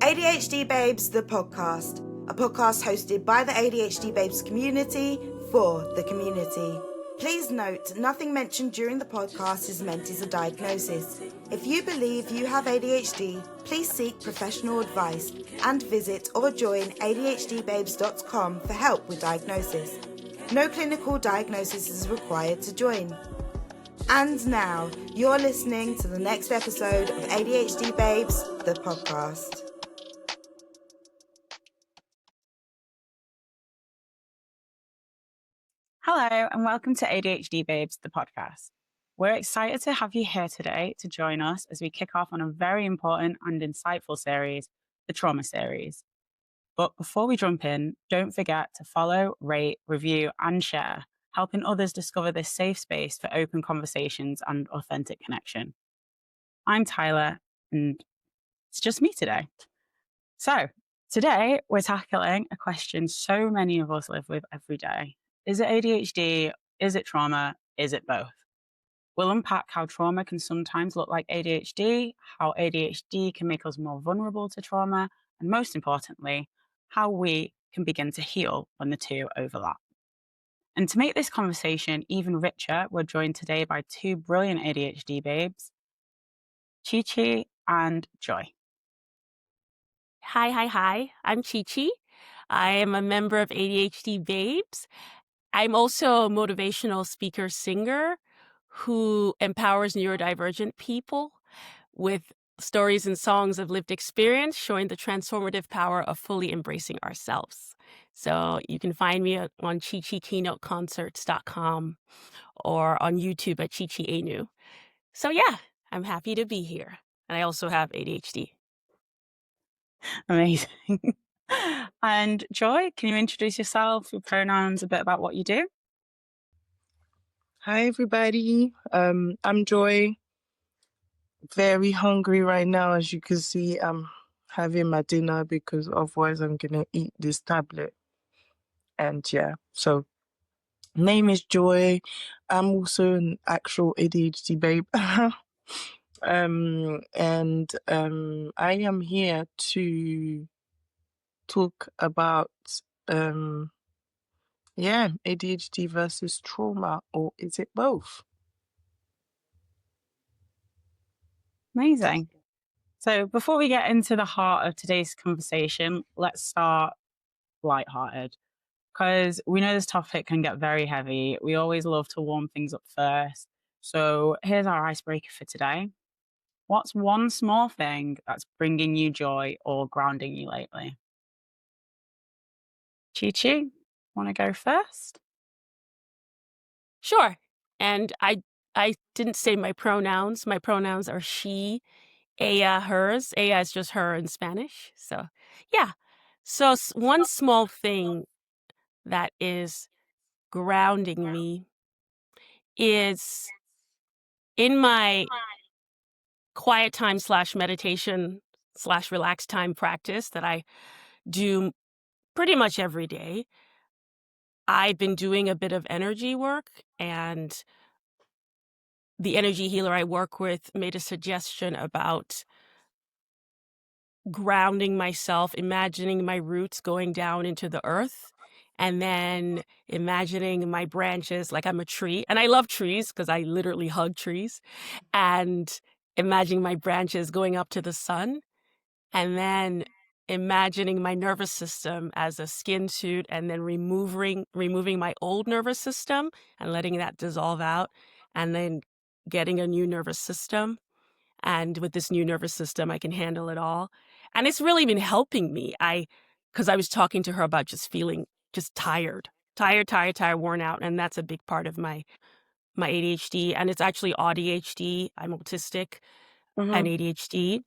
ADHD Babes, the podcast, a podcast hosted by the ADHD Babes community for the community. Please note, nothing mentioned during the podcast is meant as a diagnosis. If you believe you have ADHD, please seek professional advice and visit or join ADHDBabes.com for help with diagnosis. No clinical diagnosis is required to join. And now, you're listening to the next episode of ADHD Babes, the podcast. Hello, and welcome to ADHD Babes, the podcast. We're excited to have you here today to join us as we kick off on a very important and insightful series, the Trauma Series. But before we jump in, don't forget to follow, rate, review, and share, helping others discover this safe space for open conversations and authentic connection. I'm Tyler, and it's just me today. So, today we're tackling a question so many of us live with every day. Is it ADHD? Is it trauma? Is it both? We'll unpack how trauma can sometimes look like ADHD, how ADHD can make us more vulnerable to trauma, and most importantly, how we can begin to heal when the two overlap. And to make this conversation even richer, we're joined today by two brilliant ADHD babes, Chichi and Joy. Hi. I'm Chichi. I am a member of ADHD Babes. I'm also a motivational speaker singer who empowers neurodivergent people with stories and songs of lived experience showing the transformative power of fully embracing ourselves. So you can find me on chichikeynoteconcerts.com or on YouTube at Chichi Anu. So yeah, I'm happy to be here. And I also have ADHD. Amazing. And Joy, can you introduce yourself, your pronouns, a bit about what you do? Hi, everybody. I'm Joy. Very hungry right now. As you can see, I'm having my dinner because otherwise I'm going to eat this tablet. And yeah, so name is Joy. I'm also an actual ADHD babe. I am here to talk about ADHD versus trauma, or is it both? Amazing. So before we get into the heart of today's conversation, let's start lighthearted, because we know this topic can get very heavy. We always love to warm things up first. So here's our icebreaker for today. What's one small thing that's bringing you joy or grounding you lately? Chi-Chi, want to go first? Sure. And I didn't say my pronouns. My pronouns are she, ella, hers. Ella is just her in Spanish. So yeah. So one small thing that is grounding me is in my quiet time / meditation / relaxed time practice that I do pretty much every day. I've been doing a bit of energy work, and the energy healer I work with made a suggestion about grounding myself, imagining my roots going down into the earth, and then imagining my branches like I'm a tree. And I love trees because I literally hug trees. And imagining my branches going up to the sun, and then imagining my nervous system as a skin suit, and then removing my old nervous system and letting that dissolve out, and then getting a new nervous system. And with this new nervous system, I can handle it all. And it's really been helping me. Because I was talking to her about just feeling just tired, worn out. And that's a big part of my ADHD. And it's actually ADHD. I'm autistic and ADHD.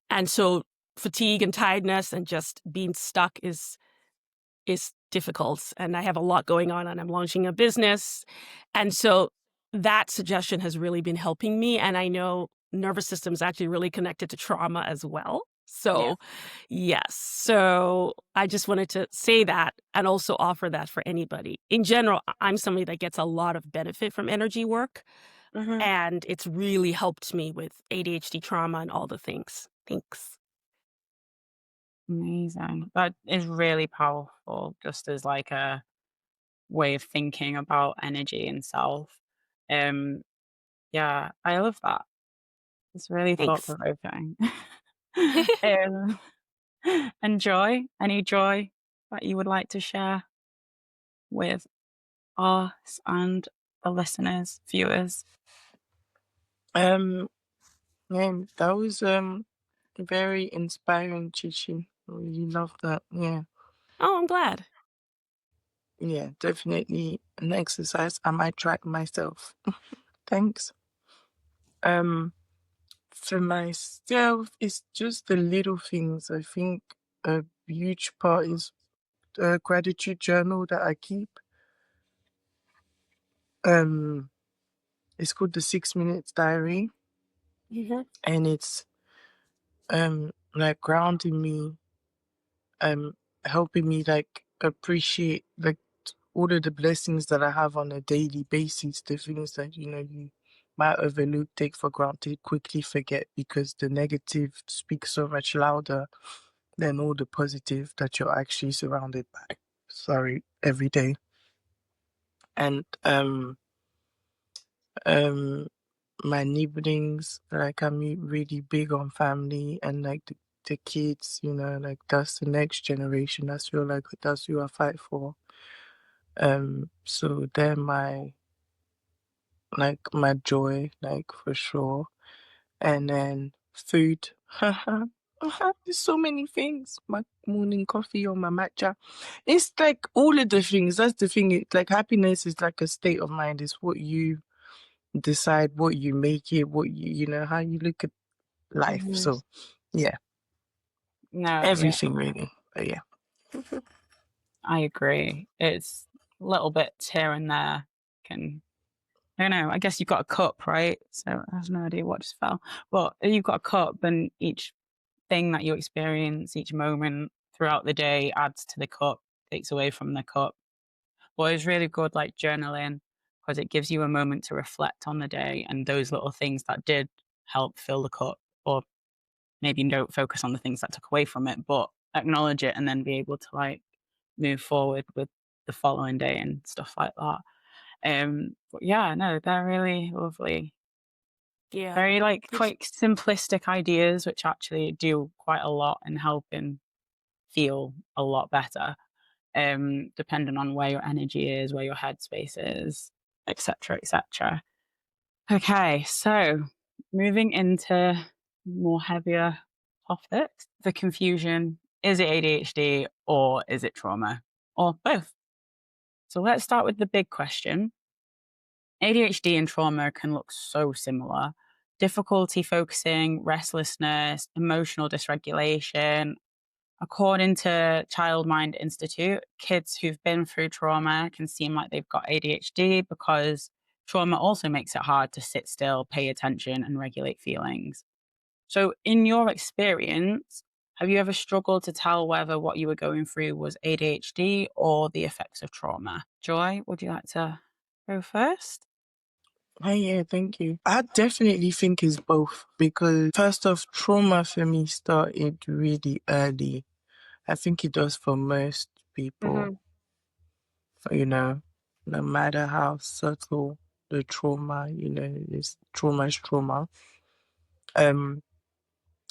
And so fatigue and tiredness and just being stuck is difficult. And I have a lot going on, and I'm launching a business. And so that suggestion has really been helping me. And I know nervous system is actually really connected to trauma as well. So yes. So I just wanted to say that and also offer that for anybody. In general, I'm somebody that gets a lot of benefit from energy work. And it's really helped me with ADHD, trauma, and all the things. Thanks. Amazing. That is really powerful, just as like a way of thinking about energy and self. Um, yeah, I love that. It's really thought Thanks. provoking. um, and joy, any joy that you would like to share with us and the listeners, viewers? Yeah, that was very inspiring, Chichi. I really love that. Yeah. Oh, I'm glad. Yeah, definitely an exercise I might try myself. Thanks. For myself, it's just the little things. I think a huge part is a gratitude journal that I keep. It's called the 6 Minutes Diary, Mm-hmm. and it's like grounding me, helping me like appreciate like all of the blessings that I have on a daily basis, the things that you might overlook, take for granted, quickly forget because the negative speaks so much louder than all the positive that you're actually surrounded by. Sorry, every day. And um my nibblings, like I'm really big on family and like the kids, like that's the next generation. That's feel like that's who I fight for. So they're my joy, like for sure. And then food. There's so many things. My morning coffee or my matcha. It's like all of the things. That's the thing. Like happiness is like a state of mind. It's what you decide, what you make it, what how you look at life. Mhm. So yeah, No, yeah, everything really. But yeah. I agree. It's little bits here and there can, I don't know, I guess you've got a cup, right? So I have no idea what just fell. But you've got a cup and each thing that you experience, each moment throughout the day adds to the cup, takes away from the cup. But it's really good like journaling because it gives you a moment to reflect on the day and those little things that did help fill the cup, or maybe don't focus on the things that took away from it, but acknowledge it and then be able to like move forward with the following day and stuff like that. But yeah, no, they're really lovely. Yeah. Very like Did quite simplistic ideas, which actually do quite a lot in helping feel a lot better. Depending on where your energy is, where your headspace is, etc., etc. Okay, so moving into more heavier topics, the confusion, is it ADHD or is it trauma or both? So let's start with the big question. ADHD and trauma can look so similar. Difficulty focusing, restlessness, emotional dysregulation. According to Child Mind Institute, kids who've been through trauma can seem like they've got ADHD because trauma also makes it hard to sit still, pay attention, and regulate feelings. So, in your experience, have you ever struggled to tell whether what you were going through was ADHD or the effects of trauma? Joy, would you like to go first? Hey, yeah, thank you. I definitely think it's both because first off, trauma for me started really early. I think it does for most people, no matter how subtle the trauma, is trauma.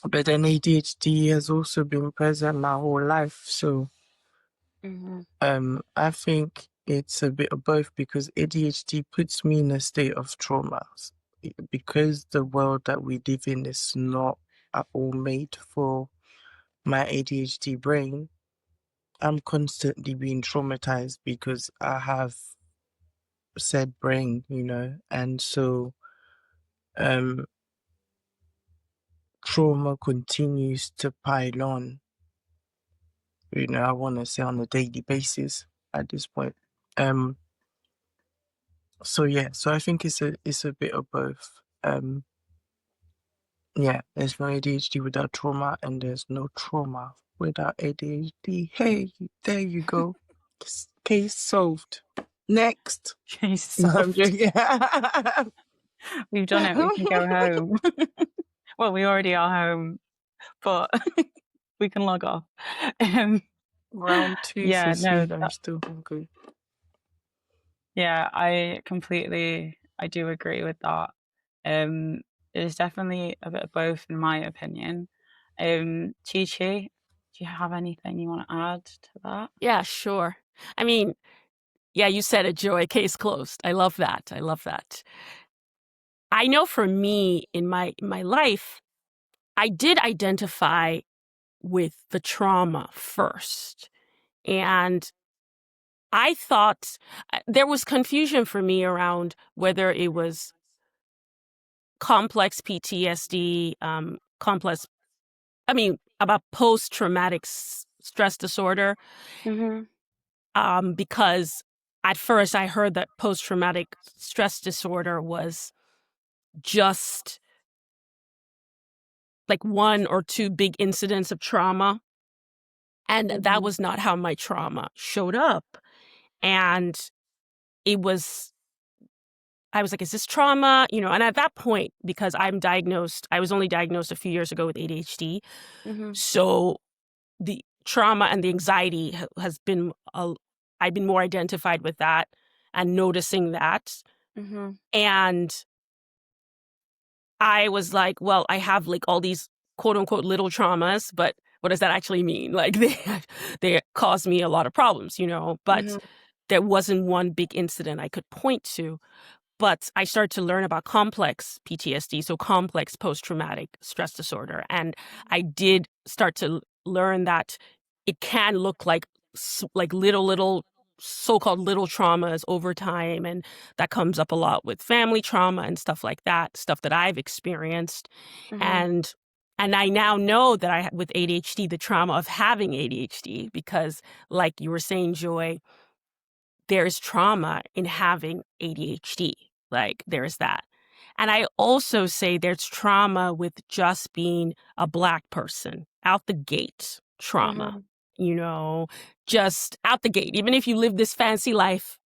But then ADHD has also been present my whole life. So I think it's a bit of both because ADHD puts me in a state of trauma because the world that we live in is not at all made for my ADHD brain. I'm constantly being traumatized because I have said brain, and so um trauma continues to pile on, I want to say on a daily basis at this point. So yeah, so I think it's a bit of both. Yeah, there's no ADHD without trauma, and there's no trauma without ADHD. Hey, there you go. Case solved. Next. Case No, I'm solved. joking. We've done it. We can go home. Well, we already are home, but we can log off. Um, Round 2 yeah, for no, Sid. I'm still hungry. yeah, I do agree with that. There's definitely a bit of both, in my opinion. Chichi, do you have anything you want to add to that? Yeah, sure. I mean, yeah, you said it, Joy. Case closed. I love that. I love that. I know for me in my life, I did identify with the trauma first. And I thought there was confusion for me around whether it was complex PTSD, about post-traumatic stress disorder, because at first I heard that post-traumatic stress disorder was just like one or two big incidents of trauma. And that was not how my trauma showed up. And I was like, is this trauma? And at that point, because I was only diagnosed a few years ago with ADHD. So the trauma and the anxiety has been, I've been more identified with that and noticing that. And I was like, well, I have like all these quote unquote little traumas, but what does that actually mean? Like they caused me a lot of problems, but there wasn't one big incident I could point to. But I started to learn about complex PTSD, so complex post-traumatic stress disorder. And I did start to learn that it can look like little so-called little traumas over time. And that comes up a lot with family trauma and stuff like that, stuff that I've experienced. And I now know that I have with ADHD, the trauma of having ADHD, because like you were saying, Joy, there's trauma in having ADHD. Like there's that. And I also say there's trauma with just being a Black person out the gate trauma, just out the gate. Even if you live this fancy life,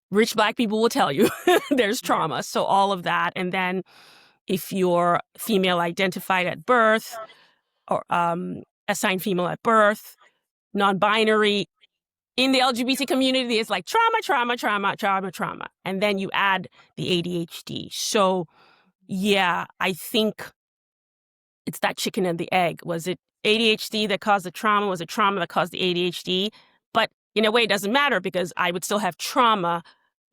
rich Black people will tell you there's trauma. So all of that. And then if you're female identified at birth or assigned female at birth, non-binary, in the LGBT community, it's like trauma, trauma, trauma, trauma, trauma. And then you add the ADHD. So, yeah, I think it's that chicken and the egg. Was it ADHD that caused the trauma? Was it trauma that caused the ADHD? But in a way, it doesn't matter because I would still have trauma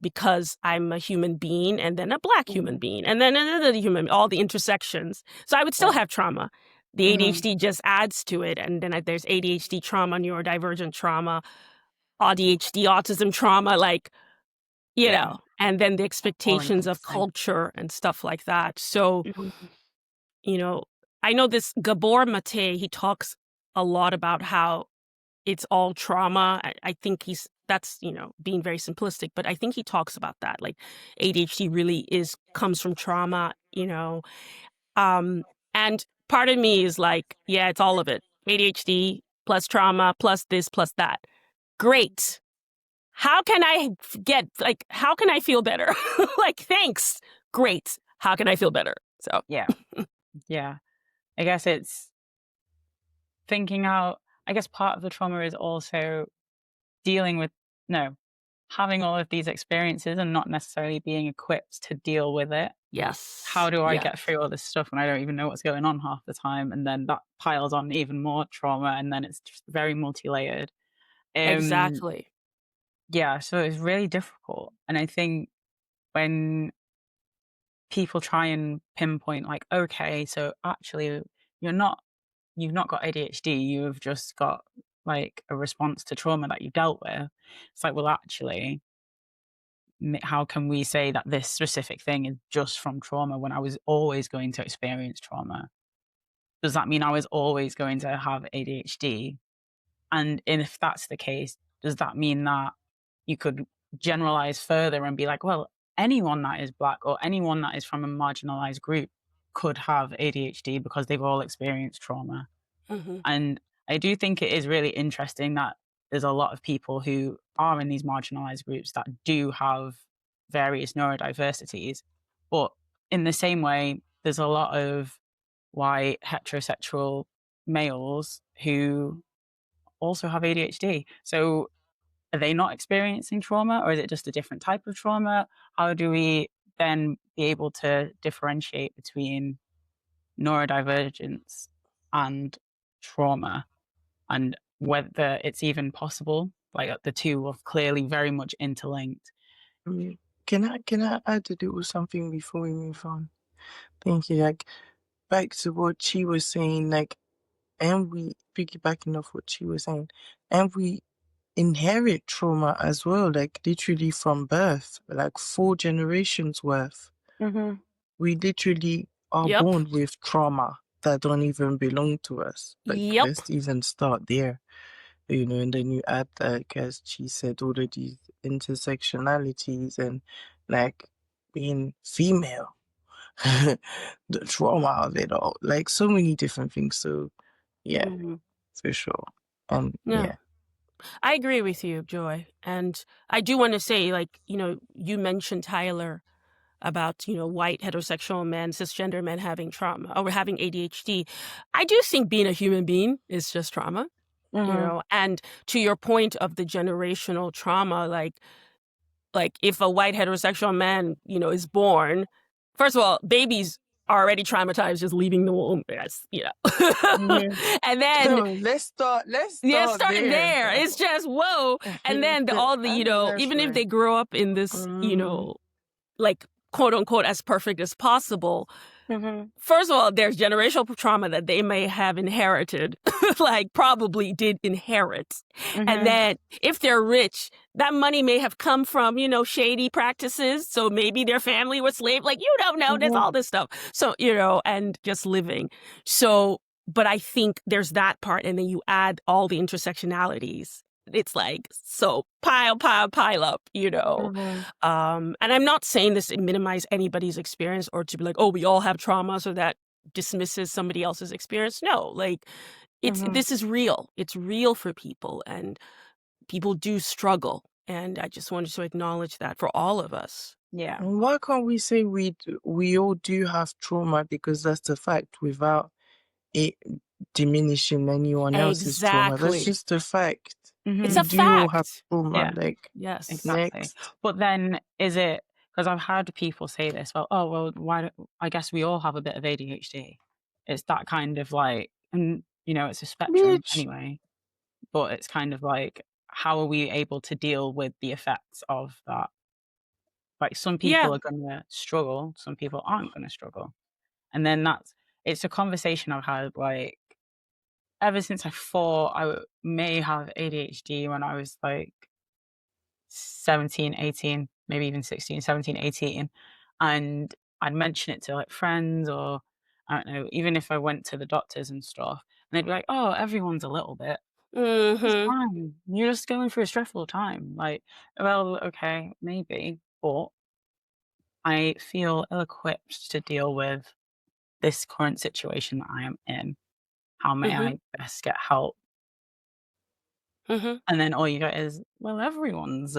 because I'm a human being and then a Black human being and then another human, all the intersections. So I would still have trauma. The ADHD just adds to it. And then there's ADHD trauma, neurodivergent trauma, ADHD, autism trauma, and then the expectations of culture and stuff like that. So, I know this Gabor Mate, he talks a lot about how it's all trauma. I think that's being very simplistic, but I think he talks about that. Like ADHD really comes from trauma, and part of me is like, yeah, it's all of it. ADHD plus trauma plus this plus that. Great. How can I how can I feel better? Like, thanks. Great. How can I feel better? So, Yeah. Yeah. I guess it's thinking out. I guess part of the trauma is also having all of these experiences and not necessarily being equipped to deal with it. yes. How do I Yeah. get through all this stuff when I don't even know what's going on half the time? And then that piles on even more trauma, and then it's just very multi-layered. Exactly. Yeah, so it's really difficult. And I think when people try and pinpoint, like, okay, so actually you've not got ADHD, you've just got like a response to trauma that you dealt with. It's like, well, actually, how can we say that this specific thing is just from trauma when I was always going to experience trauma? Does that mean I was always going to have ADHD? And if that's the case, does that mean that you could generalize further and be like, well, anyone that is Black or anyone that is from a marginalized group could have ADHD because they've all experienced trauma? And I do think it is really interesting that there's a lot of people who are in these marginalized groups that do have various neurodiversities. But in the same way, there's a lot of white, heterosexual males who also have ADHD. So are they not experiencing trauma, or is it just a different type of trauma? How do we then be able to differentiate between neurodivergence and trauma, and whether it's even possible? Like the two are clearly very much interlinked. Can I add a little something before we move on? Thank you. Like back to what she was saying, like, and we piggybacking off what she was saying, and we inherit trauma as well, like literally from birth, like 4 generations worth. We literally are Yep. born with trauma that don't even belong to us. Like, Yep. let's even start there, and then you add, like, as she said, all of these intersectionalities and like being female, the trauma of it all, like so many different things. So yeah, for sure. Yeah. I agree with you, Joy. And I do want to say, like, you mentioned, Tyler, about, white heterosexual men, cisgender men having trauma or having ADHD. I do think being a human being is just trauma, and to your point of the generational trauma, like if a white heterosexual man, is born, first of all, babies are already traumatized just leaving the womb. That's, and then So let's start there. It's just whoa. And then all the, even if they grow up in this, like quote unquote as perfect as possible, first of all, there's generational trauma that they may have inherited, like probably did inherit. And then if they're rich, that money may have come from, shady practices. So maybe their family was slave. Like, you don't know, there's all this stuff. So, and just living. So, but I think there's that part. And then you add all the intersectionalities. It's like, so pile up, and I'm not saying this to minimize anybody's experience or to be like, oh, we all have trauma, so that dismisses somebody else's experience. No, like this is real. It's real for people, and people do struggle. And I just wanted to acknowledge that for all of us. Yeah. And why can't we say we all do have trauma, because that's the fact, without it diminishing anyone else's trauma? That's just a fact. It's We a do all have fact. trauma. Yeah. Like, Yes. Exactly. next. But then is it, because I've heard people say this, well, I guess we all have a bit of ADHD. It's that kind of like, and it's a spectrum Bitch. anyway, but it's kind of like, how are we able to deal with the effects of that? Like, some people are going to struggle, some people aren't going to struggle. And then it's a conversation I've had, like, ever since I thought I may have ADHD when I was like 17, 18, maybe even 16, 17, 18. And I'd mention it to like friends, or I don't know, even if I went to the doctors and stuff, and they'd be like, oh, everyone's a little bit. It's fine. You're just going through a stressful time. Like, well, okay, maybe, but I feel ill-equipped to deal with this current situation that I am in. How may I best get help? And then all you get is, well, everyone's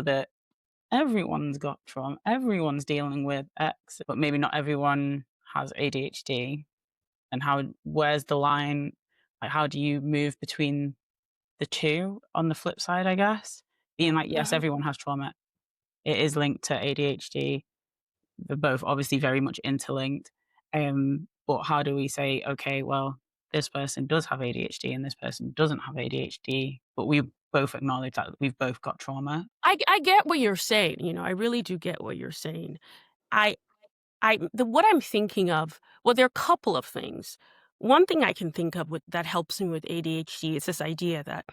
got trauma, everyone's dealing with X, but maybe not everyone has ADHD. And where's the line? Like, how do you move between the two on the flip side, I guess? Being like, yes, everyone has trauma. It is linked to ADHD. They're both obviously very much interlinked. But how do we say, okay, well, this person does have ADHD and this person doesn't have ADHD, but we both acknowledge that we've both got trauma? I get what you're saying. I really do get what you're saying. What I'm thinking of, well, there are a couple of things. One thing I can think of that helps me with ADHD is this idea that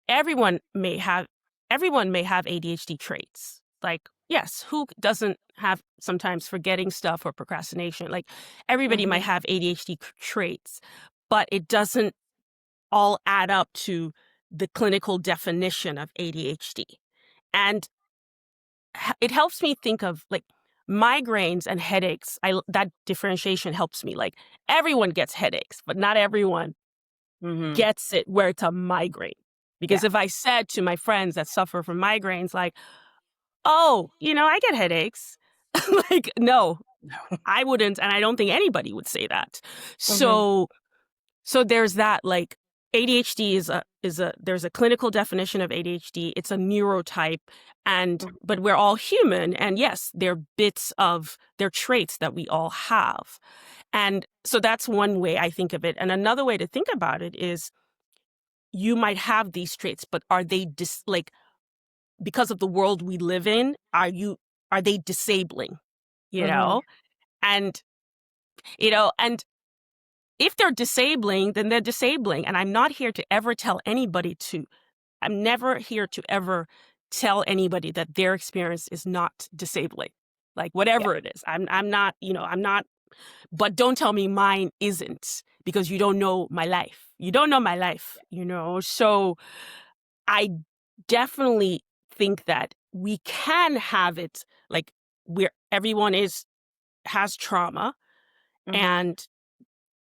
everyone may have ADHD traits. Like, yes, who doesn't have sometimes forgetting stuff or procrastination? Like, everybody might have ADHD traits, but it doesn't all add up to the clinical definition of ADHD. And it helps me think of like migraines and headaches. That differentiation helps me. Like, everyone gets headaches, but not everyone gets it where it's a migraine. Because if I said to my friends that suffer from migraines, like, oh, I get headaches, like, no, I wouldn't. And I don't think anybody would say that. So there's that, like, ADHD there's a clinical definition of ADHD. It's a neurotype, but we're all human, and yes, they're traits that we all have. And so that's one way I think of it. And another way to think about it is you might have these traits, but are they because of the world we live in, are they disabling? You know? And and if they're disabling, then they're disabling. And I'm not here to ever I'm never here to ever tell anybody that their experience is not disabling. Like whatever it is. I'm not, but don't tell me mine isn't, because you don't know my life. You don't know my life, So I definitely think that we can have it like where everyone has trauma, and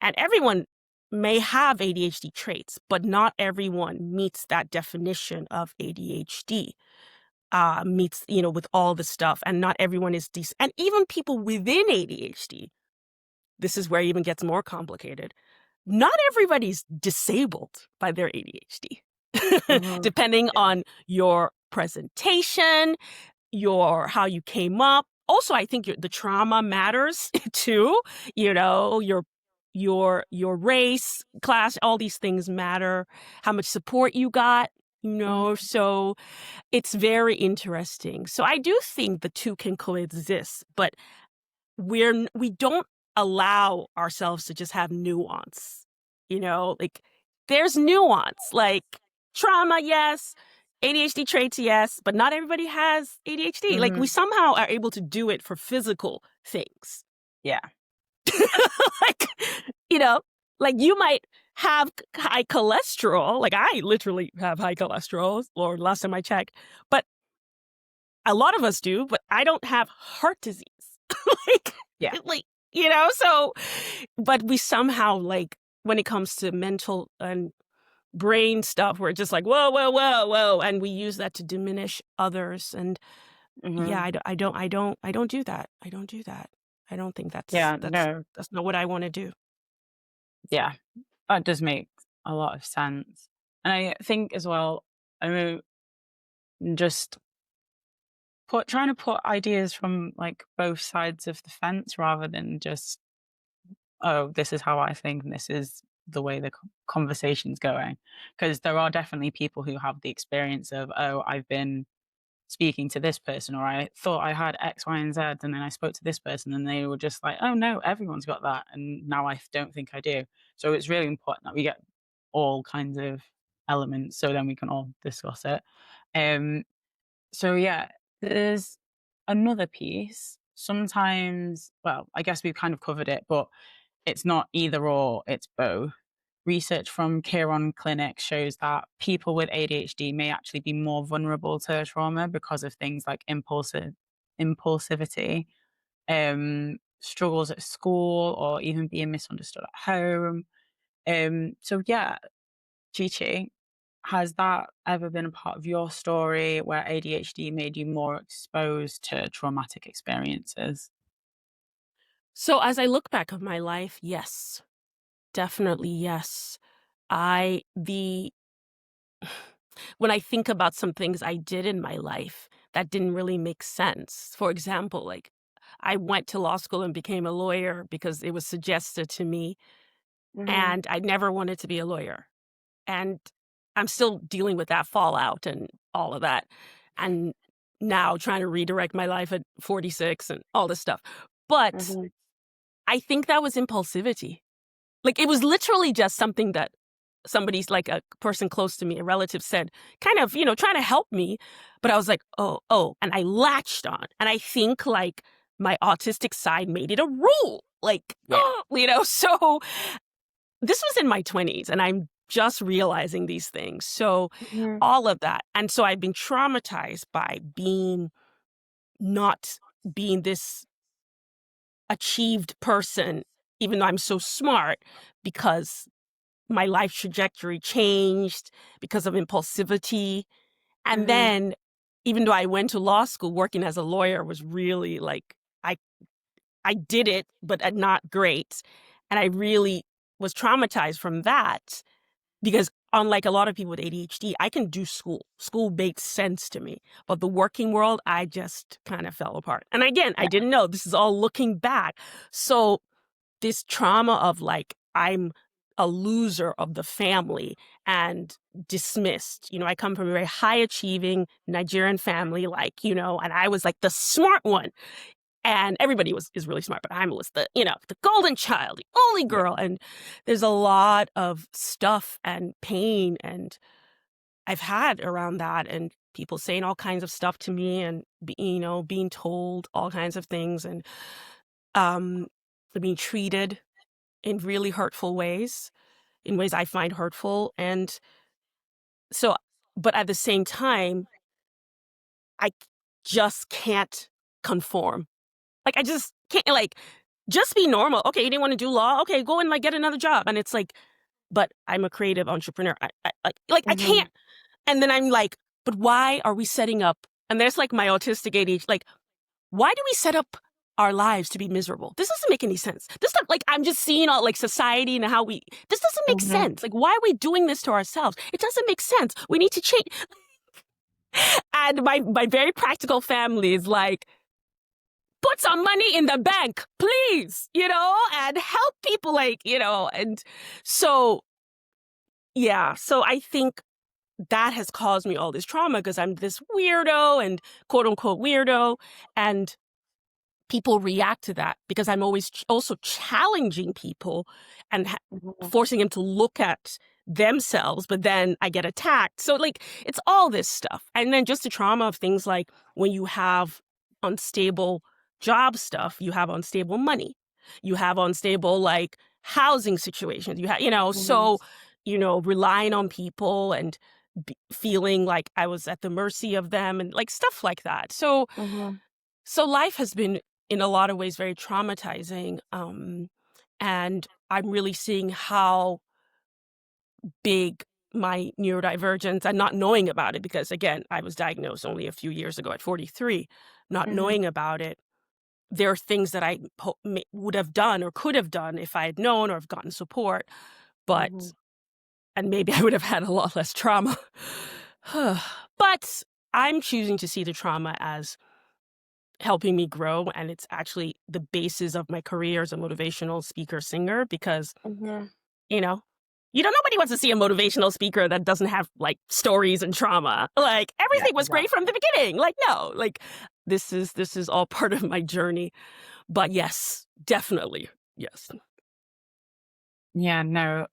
everyone may have ADHD traits, but not everyone meets that definition of ADHD. Meets, with all the stuff, and not everyone is and even people within ADHD, this is where it even gets more complicated. Not everybody's disabled by their ADHD, depending on your presentation, how you came up. Also, I think the trauma matters too. Your race, class, all these things matter. How much support you got, so it's very interesting. So I do think the two can coexist, but we don't allow ourselves to just have nuance. Like there's nuance, like trauma, yes, ADHD traits, yes, but not everybody has ADHD. Like we somehow are able to do it for physical things. Yeah. like, like you might have high cholesterol. Like I literally have high cholesterol, or last time I checked, but a lot of us do, but I don't have heart disease. So, but we somehow, like, when it comes to mental and brain stuff, we're just like, whoa, whoa, whoa, whoa. And we use that to diminish others. And I don't do that. I don't do that. I don't think that's not what I want to do. Yeah, that does make a lot of sense. And I think as well, just trying to put ideas from like both sides of the fence, rather than just, oh, this is how I think and this is the way the conversation's going. Because there are definitely people who have the experience of, oh, I've been speaking to this person, or I thought I had X, Y, and Z, and then I spoke to this person and they were just like, oh no, everyone's got that, and now I don't think I do. So it's really important that we get all kinds of elements, so then we can all discuss it. So yeah, there's another piece. Sometimes, well, I guess we've kind of covered it, but it's not either or, it's both. Research from Chiron Clinic shows that people with ADHD may actually be more vulnerable to trauma because of things like impulsivity, struggles at school, or even being misunderstood at home. So yeah, Chichi, has that ever been a part of your story where ADHD made you more exposed to traumatic experiences? So as I look back on my life, yes, definitely yes. When I think about some things I did in my life that didn't really make sense. For example, like I went to law school and became a lawyer because it was suggested to me, and I never wanted to be a lawyer. And I'm still dealing with that fallout and all of that. And now trying to redirect my life at 46 and all this stuff. But I think that was impulsivity. Like it was literally just something that somebody's, like a person close to me, a relative, said, kind of, trying to help me. But I was like, oh, and I latched on. And I think like my autistic side made it a rule. Like, so this was in my 20s and I'm just realizing these things. So all of that. And so I've been traumatized by not being this achieved person, even though I'm so smart, because my life trajectory changed because of impulsivity. And then even though I went to law school, working as a lawyer was really like, I did it, but not great. And I really was traumatized from that because unlike a lot of people with ADHD, I can do school. School makes sense to me. But the working world, I just kind of fell apart. And again, I didn't know. This is all looking back. So this trauma of like, I'm a loser of the family and dismissed. I come from a very high achieving Nigerian family, and I was like the smart one. And everybody is really smart, but I was the golden child, the only girl. And there's a lot of stuff and pain and I've had around that, and people saying all kinds of stuff to me, and being told all kinds of things, and being treated in really hurtful ways, in ways I find hurtful. And so, but at the same time, I just can't conform. Like, I just can't, just be normal. Okay, you didn't want to do law? Okay, go and get another job. And it's like, but I'm a creative entrepreneur. I can't. And then I'm like, but why are we setting up? And there's like my autistic ADHD, why do we set up our lives to be miserable? This doesn't make any sense. This stuff, I'm just seeing all society and how this doesn't make sense. Why are we doing this to ourselves? It doesn't make sense. We need to change. And my very practical family is like, put some money in the bank, please, and help people, and so, yeah. So I think that has caused me all this trauma because I'm this weirdo and quote unquote weirdo, and people react to that because I'm always also challenging people and forcing them to look at themselves, but then I get attacked. So it's all this stuff. And then just the trauma of things like when you have unstable job stuff, you have unstable money, you have unstable housing situations, you have, so, relying on people and feeling like I was at the mercy of them and stuff like that. So, so life has been in a lot of ways very traumatizing. And I'm really seeing how big my neurodivergence, and not knowing about it, because again, I was diagnosed only a few years ago at 43, not knowing about it. There are things that I would have done or could have done if I had known or have gotten support, but, and maybe I would have had a lot less trauma. But I'm choosing to see the trauma as helping me grow, and it's actually the basis of my career as a motivational speaker singer, because nobody wants to see a motivational speaker that doesn't have stories and trauma. Everything was great from the beginning. No, this is all part of my journey. But yes, definitely, yes. Yeah, no,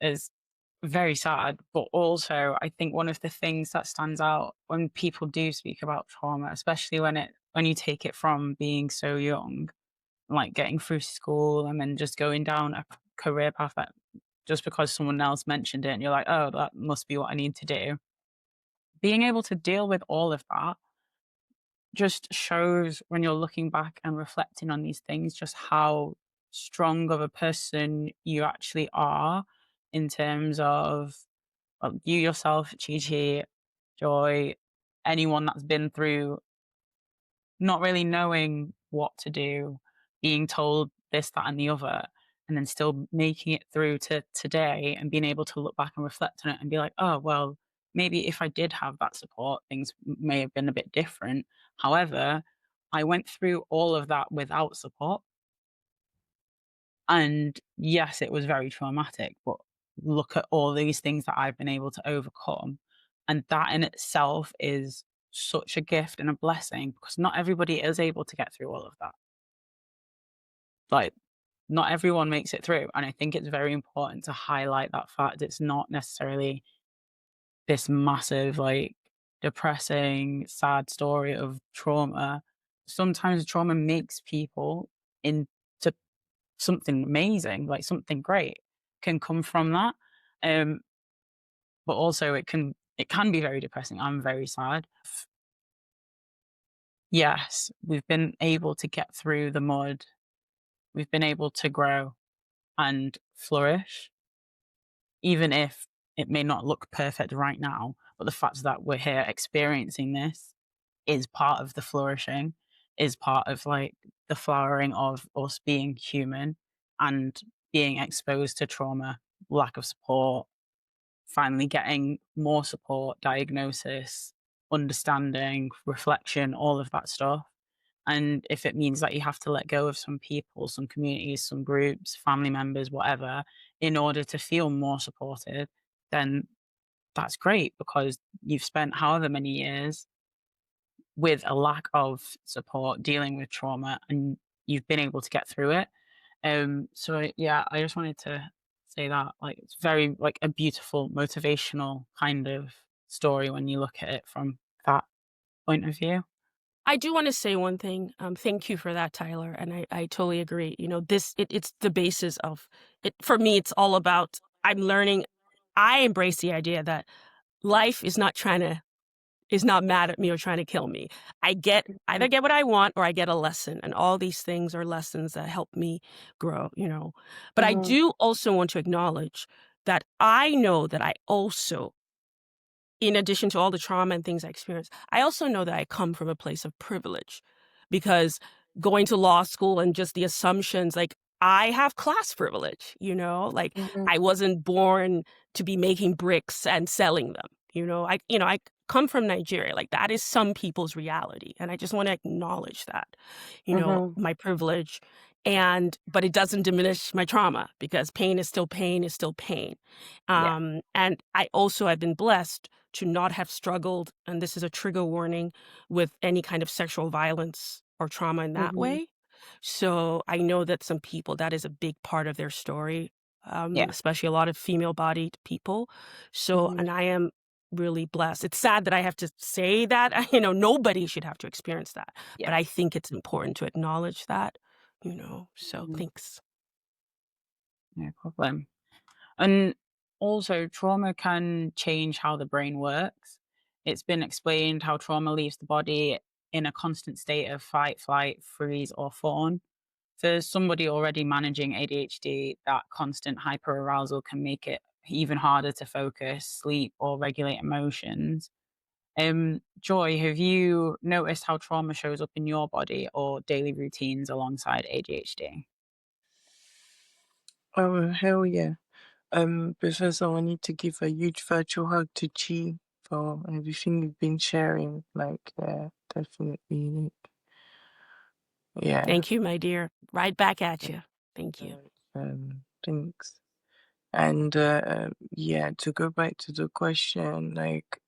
is very sad, but also I think one of the things that stands out when people do speak about trauma, especially when you take it from being so young, getting through school and then just going down a career path that just because someone else mentioned it and you're like, oh, that must be what I need to do. Being able to deal with all of that just shows, when you're looking back and reflecting on these things, just how strong of a person you actually are in terms of you yourself, Chichi, Joy, anyone that's been through not really knowing what to do, being told this, that, and the other, and then still making it through to today and being able to look back and reflect on it and be like, oh, well, maybe if I did have that support, things may have been a bit different. However, I went through all of that without support. And yes, it was very traumatic, but look at all these things that I've been able to overcome. And that in itself is such a gift and a blessing, because not everybody is able to get through all of that. Not everyone makes it through. And I think it's very important to highlight that fact. It's not necessarily this massive, depressing, sad story of trauma. Sometimes trauma makes people into something amazing, something great can come from that. But also it can be very depressing. I'm very sad. Yes, we've been able to get through the mud. We've been able to grow and flourish, even if it may not look perfect right now. But the fact that we're here experiencing this is part of the flourishing, is part of the flowering of us being human and being exposed to trauma, lack of support, finally getting more support, diagnosis, understanding, reflection, all of that stuff. And if it means that you have to let go of some people, some communities, some groups, family members, whatever, in order to feel more supported, then that's great, because you've spent however many years with a lack of support dealing with trauma, and you've been able to get through it. So yeah, I just wanted to say that, like, it's very, like, a beautiful motivational kind of story when you look at it from that point of view. I do want to say one thing. Thank you for that, Tyler. And I totally agree. It's the basis of it. For me, it's all about I'm learning. I embrace the idea that life is not mad at me or trying to kill me. Either get what I want or I get a lesson. And all these things are lessons that help me grow. But I do also want to acknowledge that I know that I also, in addition to all the trauma and things I experienced, I also know that I come from a place of privilege, because going to law school and just the assumptions, like, I have class privilege, like, I wasn't born to be making bricks and selling them. I come from Nigeria. Like, that is some people's reality. And I just want to acknowledge that, my privilege. But it doesn't diminish my trauma, because pain is still pain is still pain. Yeah. And I've been blessed to not have struggled, and this is a trigger warning, with any kind of sexual violence or trauma in that way. So I know that some people, that is a big part of their story, Yeah. especially a lot of female-bodied people. So, and I am really blessed. It's sad that I have to say that, nobody should have to experience that. Yeah. But I think it's important to acknowledge that, so Mhm. thanks. No problem. And also, trauma can change how the brain works. It's been explained how trauma leaves the body in a constant state of fight, flight, freeze, or fawn. For somebody already managing ADHD, that constant hyperarousal can make it even harder to focus, sleep, or regulate emotions. Joy, have you noticed how trauma shows up in your body or daily routines alongside ADHD? Oh, hell yeah. Professor, I need to give a huge virtual hug to Chi for everything you've been sharing. Like, yeah, definitely. Yeah. Thank you, my dear. Right back at you. Thank you. Thanks. And yeah, to go back to the question, like,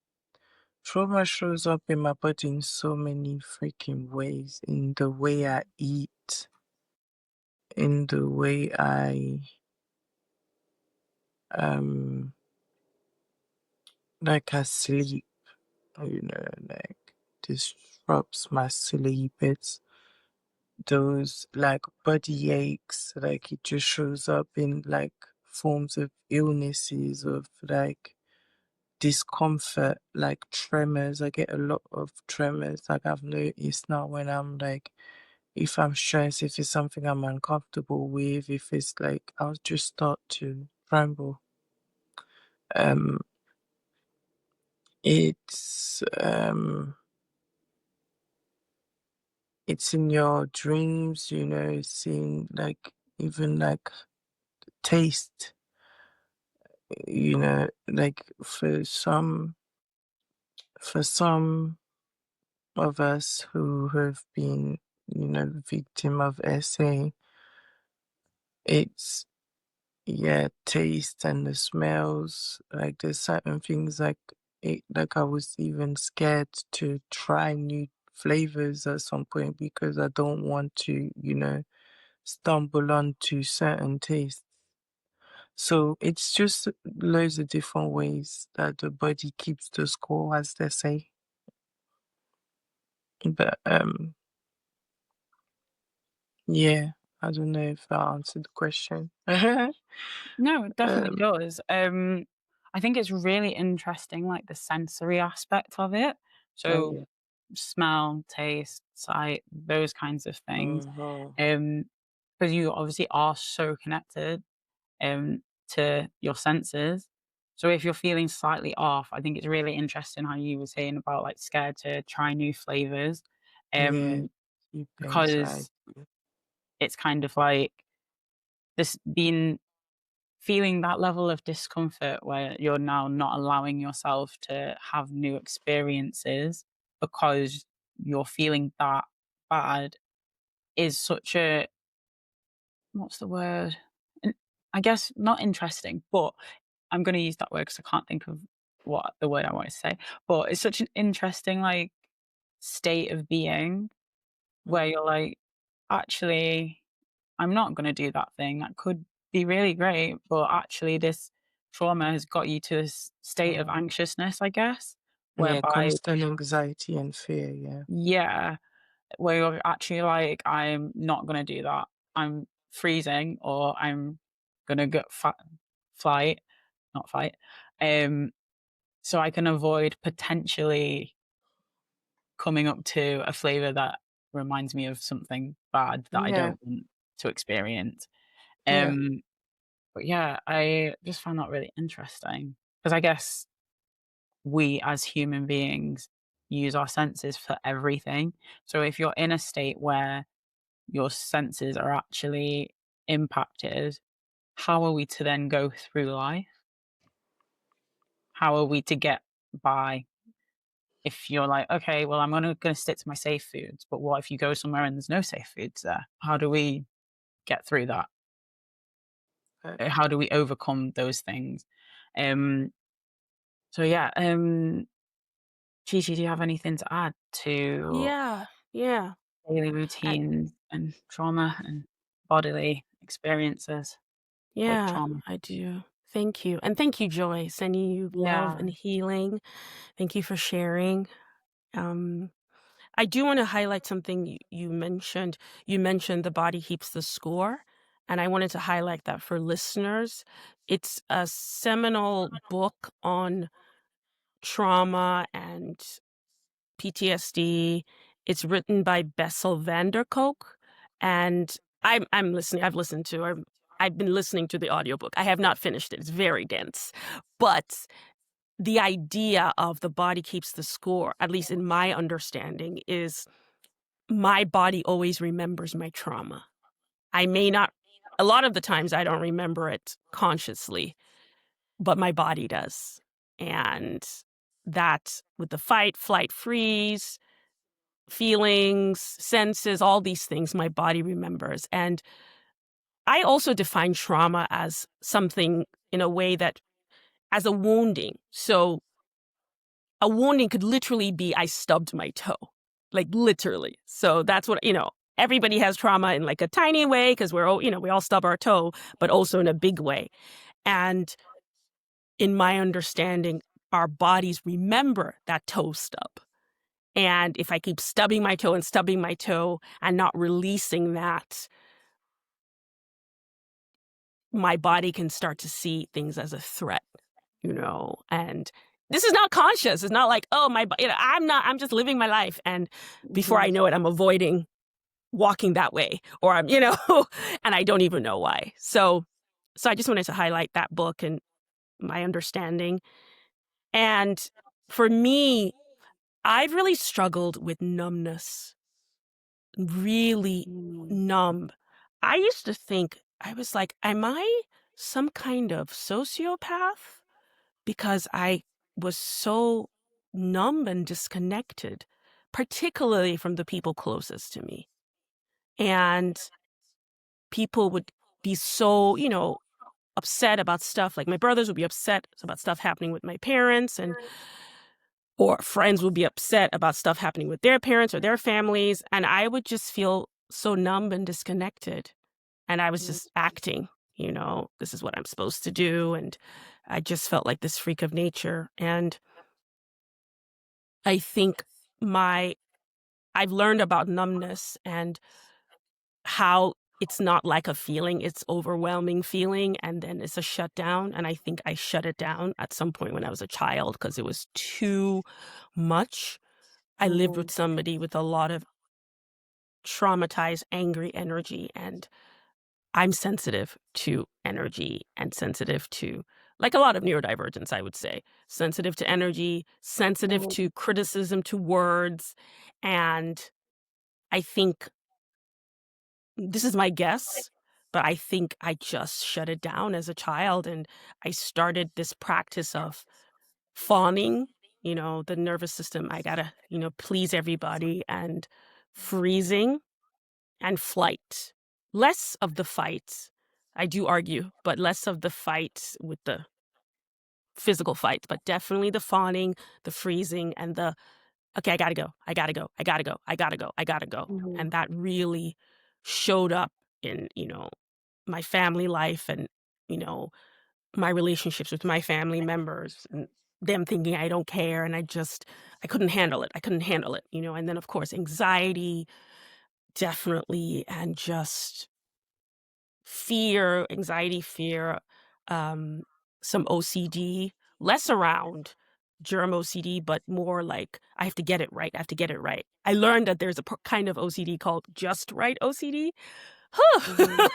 trauma shows up in my body in so many freaking ways. In the way I eat, in the way I I sleep, like, disrupts my sleep. It's those like body aches, like it just shows up in like forms of illnesses, of like discomfort, like tremors. I get a lot of tremors. Like, I've noticed now when I'm like, if I'm stressed, if it's something I'm uncomfortable with, if it's like, I'll just start to tremble. Um, it's um, it's in your dreams, it's in like even like taste, like for some of us who have been, victim of SA, it's, yeah, taste and the smells. Like, there's certain things like like I was even scared to try new flavors at some point because I don't want to, stumble onto certain tastes. So it's just loads of different ways that the body keeps the score, as they say. But yeah, I don't know if that answered the question. No, it definitely um, does. I think it's really interesting, like the sensory aspect of it. oh So yeah. smell, taste, sight, those kinds of things. Mhm. Um, because you obviously are so connected to your senses. So if you're feeling slightly off, I think it's really interesting how you were saying about like scared to try new flavors. Yeah, Um, keep inside. because it's kind of like this being feeling that level of discomfort where you're now not allowing yourself to have new experiences because you're feeling that bad is such a, what's the word? I guess not interesting, but I'm going to use that word because I can't think of what the word I want to say. But it's such an interesting, like, state of being where you're like, actually, I'm not going to do that thing. That could be really great, but actually, this trauma has got you to this state of anxiousness, I guess, Yeah, whereby, constant anxiety and fear. Yeah. yeah, where you're actually like, I'm not going to do that. I'm freezing, or I'm going to get flight, not fight. Um, so I can avoid potentially coming up to a flavor that reminds me of something bad that I Yeah. don't want to experience. Yeah. Um, but yeah, I just found that really interesting because I guess we as human beings use our senses for everything. So if you're in a state where your senses are actually impacted, how are we to then go through life? How are we to get by if you're like, okay, well, I'm gonna stick to my safe foods, but what if you go somewhere and there's no safe foods there? How do we get through that? How do we overcome those things? Um, so yeah, Chichi, do you have anything to add to Yeah, yeah, daily I, routines and trauma and bodily experiences with yeah, trauma? I do. Thank you. And thank you, Joy. Sending you love Yeah. and healing. Thank you for sharing. Um, I do want to highlight something you mentioned. You mentioned the body keeps the score. And I wanted to highlight that for listeners. It's a seminal book on trauma and PTSD. It's written by Bessel van der Kolk. And I'm listening. I've been listening to the audiobook. I have not finished it. It's very dense. But the idea of the body keeps the score, at least in my understanding, is my body always remembers my trauma. I may not, a lot of the times I don't remember it consciously, but my body does. And that with the fight, flight, freeze, feelings, senses, all these things my body remembers. And I also define trauma as something in a way that as a wounding. So a wounding could literally be I stubbed my toe, like literally. So that's what, everybody has trauma in like a tiny way because we're all, we all stub our toe, but also in a big way. And in my understanding, our bodies remember that toe stub. And if I keep stubbing my toe and not releasing that, my body can start to see things as a threat, and this is not conscious. It's not like, oh, I'm just living my life. And before I know it, I'm avoiding walking that way, or I'm, and I don't even know why. So I just wanted to highlight that book and my understanding. And for me, I've really struggled with numbness, really numb. I used to think, I was like, am I some kind of sociopath? Because I was so numb and disconnected, particularly from the people closest to me. And people would be so, upset about stuff. Like my brothers would be upset about stuff happening with my parents, or friends would be upset about stuff happening with their parents or their families. And I would just feel so numb and disconnected. And I was just acting, this is what I'm supposed to do. And I just felt like this freak of nature. And I think I've learned about numbness and how it's not like a feeling, it's overwhelming feeling, and then it's a shutdown. And I think I shut it down at some point when I was a child because it was too much. I lived with somebody with a lot of traumatized, angry energy, and I'm sensitive to energy and sensitive to, like, a lot of neurodivergence, I would say. Sensitive to energy, sensitive to criticism, to words. And I think, this is my guess, but I think I just shut it down as a child, and I started this practice of fawning, the nervous system. I gotta, please everybody, and freezing and flight. Less of the fight. I do argue, but less of the fight with the physical fights, but definitely the fawning, the freezing, and the, okay, I gotta go, I gotta go, I gotta go, I gotta go, I gotta go. Mhm. And that really showed up in, my family life and, you know, my relationships with my family members and them thinking I don't care. And I couldn't handle it. I couldn't handle it, and then of course anxiety, definitely, and just fear, anxiety, fear, um, some OCD, less around germ OCD, but more like I have to get it right. I have to get it right. I learned that there's a kind of OCD called just right OCD. Mhm.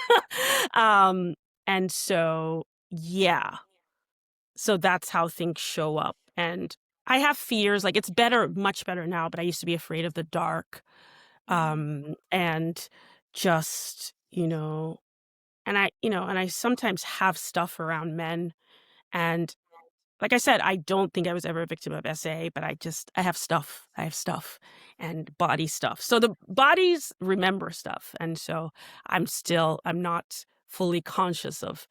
um, and so, yeah, so that's how things show up. And I have fears. Like it's better, much better now, but I used to be afraid of the dark. And just, and I sometimes have stuff around men. And like I said, I don't think I was ever a victim of SA, but I have stuff. I have stuff and body stuff. So the bodies remember stuff. And so I'm not fully conscious of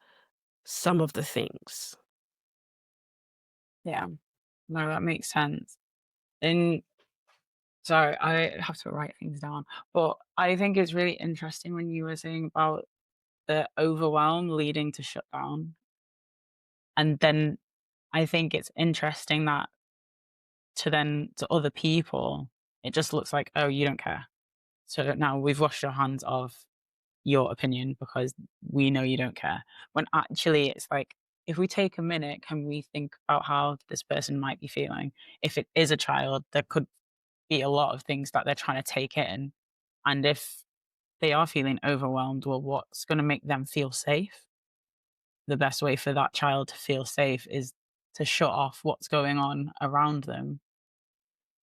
some of the things. Yeah. No, that makes sense. And sorry, I have to write things down. But I think it's really interesting when you were saying about the overwhelm leading to shutdown. And then I think it's interesting that to other people, it just looks like, oh, you don't care. So now we've washed your hands of your opinion because we know you don't care. When actually it's like, if we take a minute, can we think about how this person might be feeling? If it is a child, there could be a lot of things that they're trying to take in. And if they are feeling overwhelmed, well, what's going to make them feel safe? The best way for that child to feel safe is to shut off what's going on around them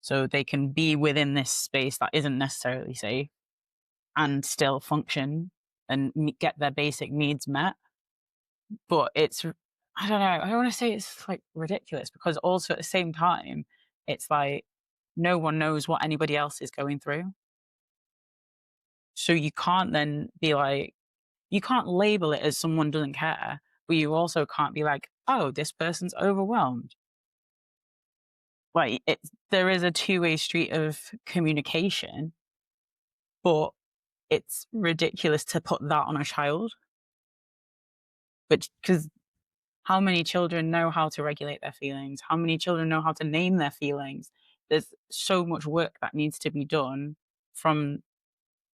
so they can be within this space that isn't necessarily safe and still function and get their basic needs met. But I don't know, I don't want to say it's like ridiculous because also at the same time, it's like no one knows what anybody else is going through. So you can't then be like, you can't label it as someone doesn't care, but you also can't be like, oh, this person's overwhelmed. Like there is a two-way street of communication, but it's ridiculous to put that on a child. But because how many children know how to regulate their feelings? How many children know how to name their feelings? There's so much work that needs to be done from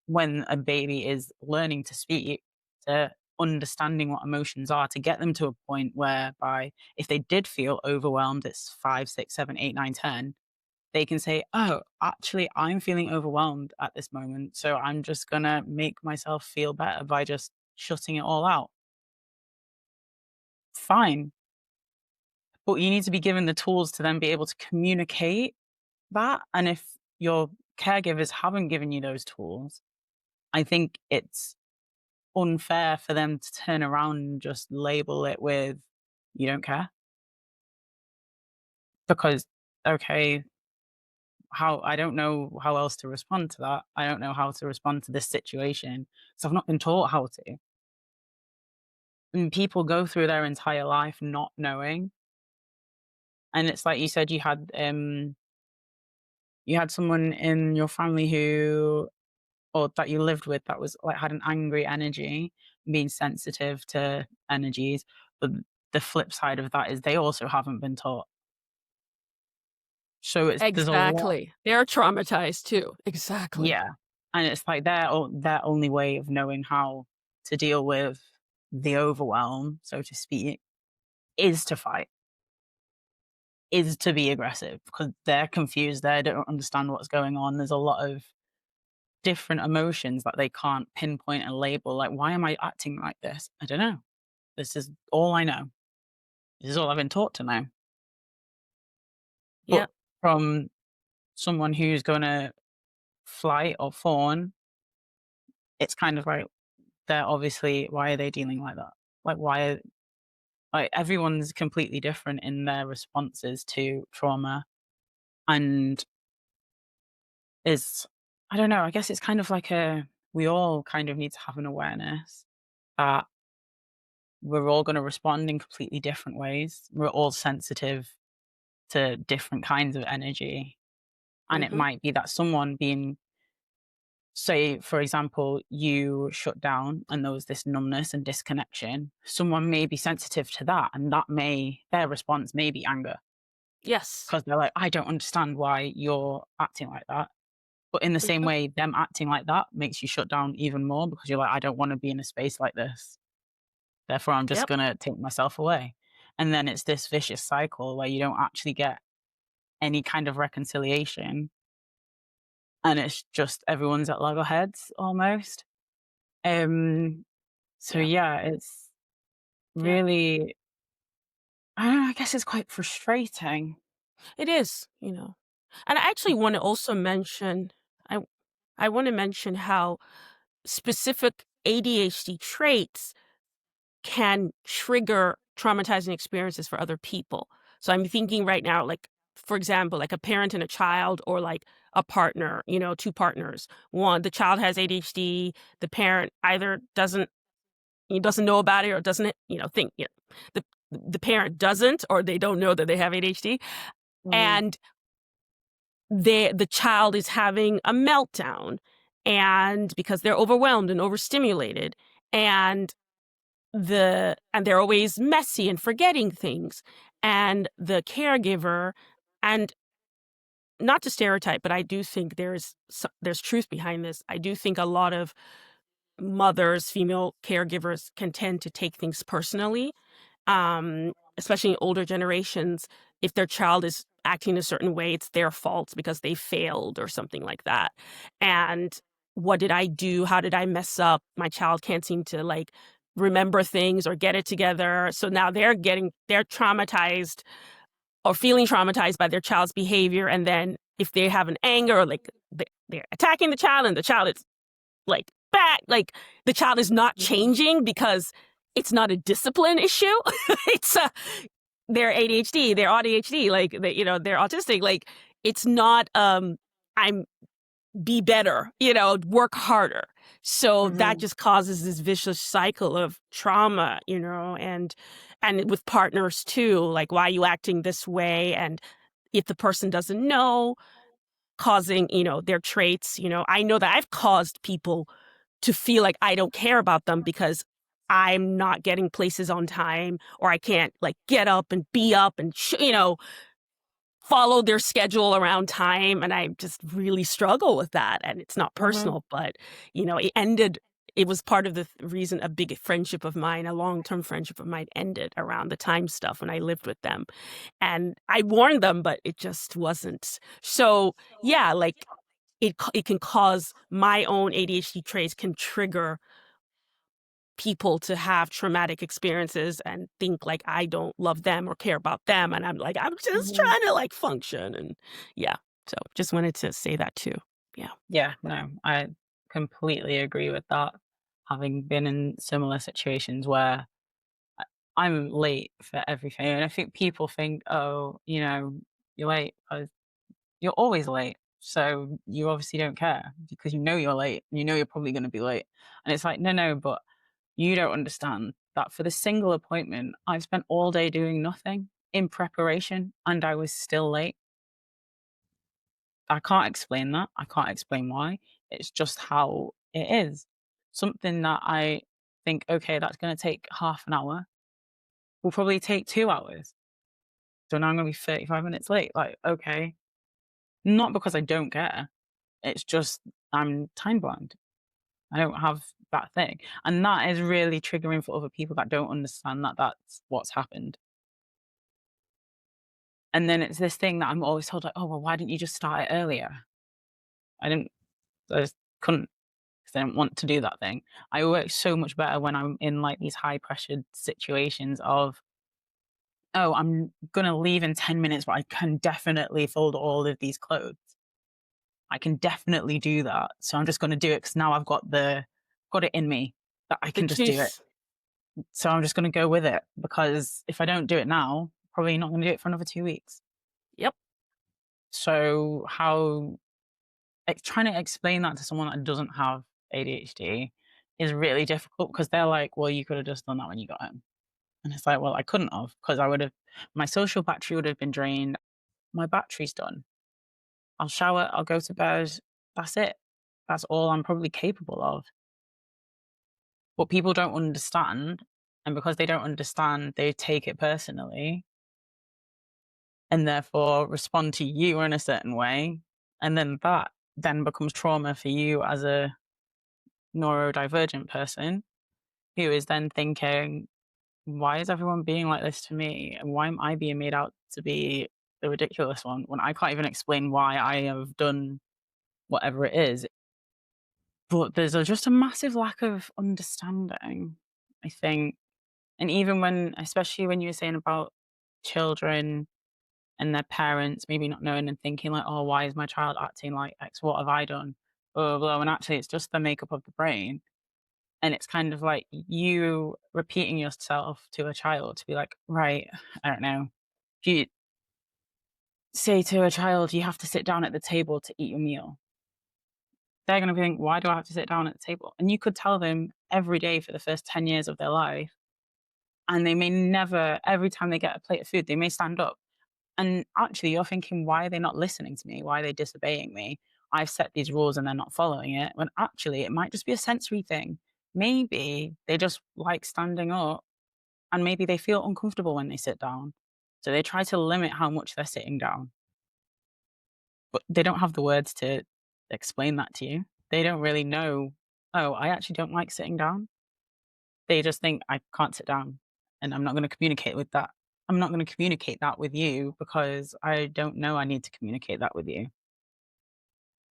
when a baby is learning to speak to understanding what emotions are to get them to a point whereby if they did feel overwhelmed, it's 5, 6, 7, 8, 9, 10, they can say, oh, actually, I'm feeling overwhelmed at this moment. So I'm just going to make myself feel better by just shutting it all out. Fine. But you need to be given the tools to then be able to communicate that. And if your caregivers haven't given you those tools, I think it's unfair for them to turn around and just label it with, you don't care. Because, okay, how I don't know how else to respond to that. I don't know how to respond to this situation. So I've not been taught how to. And people go through their entire life not knowing. And it's like you said, you had someone in your family who or that you lived with that was like had an angry energy, being sensitive to energies. But the flip side of that is they also haven't been taught. So there's a lot, Exactly. They're traumatized too. Exactly. yeah. And it's like their only way of knowing how to deal with the overwhelm, so to speak, is to fight, is to be aggressive because they're confused. They don't understand what's going on. There's a lot of different emotions that they can't pinpoint and label. Like, why am I acting like this? I don't know. This is all I know. This is all I've been taught to know. But Yep. from someone who's going to flight or fawn, it's kind of like, they're obviously, why are they dealing like that? Like, like everyone's completely different in their responses to trauma. And I don't know, I guess it's kind of like we all kind of need to have an awareness that we're all going to respond in completely different ways. We're all sensitive to different kinds of energy. And it Hmm. might be that someone being, say, for example, you shut down and there was this numbness and disconnection. Someone may be sensitive to that, and their response may be anger, Yes. because they're like, I don't understand why you're acting like that. But in the same Hmm. way, them acting like that makes you shut down even more, because you're like, I don't want to be in a space like this. Therefore, I'm just Yep. going to take myself away. And then it's this vicious cycle where you don't actually get any kind of reconciliation. And it's just everyone's at loggerheads almost. Um, so Yep. yeah, it's Yep. really, I don't know, I guess it's quite frustrating. It is, And I actually want to also mention, I I want to mention how specific ADHD traits can trigger traumatizing experiences for other people. So I'm thinking right now, like, for example, like a parent and a child, or like a partner, two partners. The child has ADHD, the parent either doesn't know about it, or doesn't, think, the parent doesn't, or they don't know that they have ADHD. Mm, And the child is having a meltdown, and because they're overwhelmed and overstimulated, and they're always messy and forgetting things, and the caregiver, and not to stereotype, but I do think there's truth behind this. I do think a lot of mothers, female caregivers, can tend to take things personally, especially in older generations. If their child is acting a certain way, it's their fault because they failed or something like that. And what did I do? How did I mess up? My child can't seem to like remember things or get it together. So now they're traumatized or feeling traumatized by their child's behavior. And then if they have an anger, or like they're attacking the child, and the child is like back, like the child is not changing because it's not a discipline issue. It's their ADHD, their ADHD, like they're autistic. Like it's not I'm be better, work harder. So that mhm, just causes this vicious cycle of trauma, and with partners too, like, why are you acting this way? And if the person doesn't know, causing, their traits, I know that I've caused people to feel like I don't care about them because I'm not getting places on time, or I can't like get up and be up and follow their schedule around time, and I just really struggle with that. And it's not mhm, personal, but it was part of the reason a big friendship of mine, a long-term friendship of mine, ended around the time stuff when I lived with them. And I warned them, but it just wasn't. So yeah, like it can cause my own ADHD traits can trigger people to have traumatic experiences and think like I don't love them or care about them, and I'm like, I'm just mhm. trying to like function. And yeah, so just wanted to say that too. Yeah. Yeah, no, I completely agree with that. Having been in similar situations where I'm late for everything, and I think people think, oh, you're late. You're always late. So you obviously don't care because you know you're late. You know you're probably going to be late. And it's like, no, no, but you don't understand that for the single appointment, I've spent all day doing nothing in preparation and I was still late. I can't explain that. I can't explain why. It's just how it is. Something that I think, okay, that's going to take half an hour will probably take 2 hours. So now I'm going to be 35 minutes late. Like, okay. Not because I don't care. It's just I'm time blind. I don't have that thing. And that is really triggering for other people that don't understand that that's what's happened. And then it's this thing that I'm always told, like, oh, well, why didn't you just start it earlier? I didn't, I just couldn't, because I didn't want to do that thing. I work so much better when I'm in like these high pressured situations of, oh, I'm going to leave in 10 minutes, but I can definitely fold all of these clothes. I can definitely do that. So I'm just going to do it because now got it in me that I The can just do it. juice. So I'm just going to go with it, because if I don't do it now, probably not going to do it for another 2 weeks. Yep. So trying to explain that to someone that doesn't have ADHD is really difficult, because they're like, well, you could have just done that when you got home. And it's like, well, I couldn't have, because my social battery would have been drained. My battery's done. I'll shower, I'll go to bed. That's it. That's all I'm probably capable of. But people don't understand. And because they don't understand, they take it personally and therefore respond to you in a certain way. And then that then becomes trauma for you as a neurodivergent person, who is then thinking, why is everyone being like this to me? And why am I being made out to be the ridiculous one when I can't even explain why I have done whatever it is? But there's just a massive lack of understanding, I think. And even especially when you were saying about children and their parents maybe not knowing and thinking like, oh, why is my child acting like X? What have I done? Blah, blah, blah. And actually, it's just the makeup of the brain. And it's kind of like you repeating yourself to a child to be like, right, I don't know. If you say to a child, you have to sit down at the table to eat your meal, they're going to think, why do I have to sit down at the table? And you could tell them every day for the first 10 years of their life. And they may never, every time they get a plate of food, they may stand up. And actually, you're thinking, why are they not listening to me? Why are they disobeying me? I've set these rules and they're not following it. When actually, it might just be a sensory thing. Maybe they just like standing up, and maybe they feel uncomfortable when they sit down. So they try to limit how much they're sitting down. But they don't have the words to explain that to you. They don't really know, oh, I actually don't like sitting down. They just think, I can't sit down, and I'm not going to communicate with that. I'm not going to communicate that with you because I don't know I need to communicate that with you.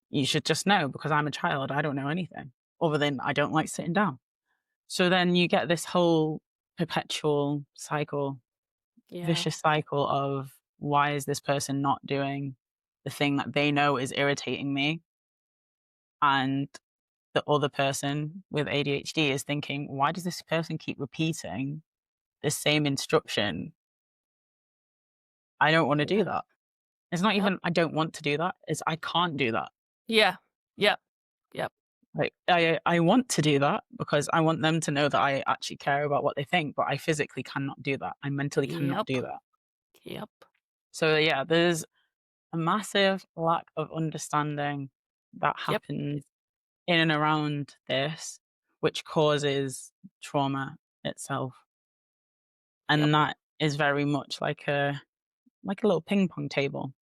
You should just know, because I'm a child. I don't know anything other than I don't like sitting down. So then you get this whole perpetual cycle, Yeah. vicious cycle of, why is this person not doing the thing that they know is irritating me? And the other person with ADHD is thinking, why does this person keep repeating the same instruction? I don't want to do Yeah. that. It's not Yep. even I don't want to do that. It's I can't do that. Yeah. Yep. Yep. Like I want to do that because I want them to know that I actually care about what they think, but I physically cannot do that. I mentally cannot Yep. do that. Yep. So yeah, there's a massive lack of understanding that Yep. happens in and around this, which causes trauma itself. Yep. And that is very much like a little ping pong table.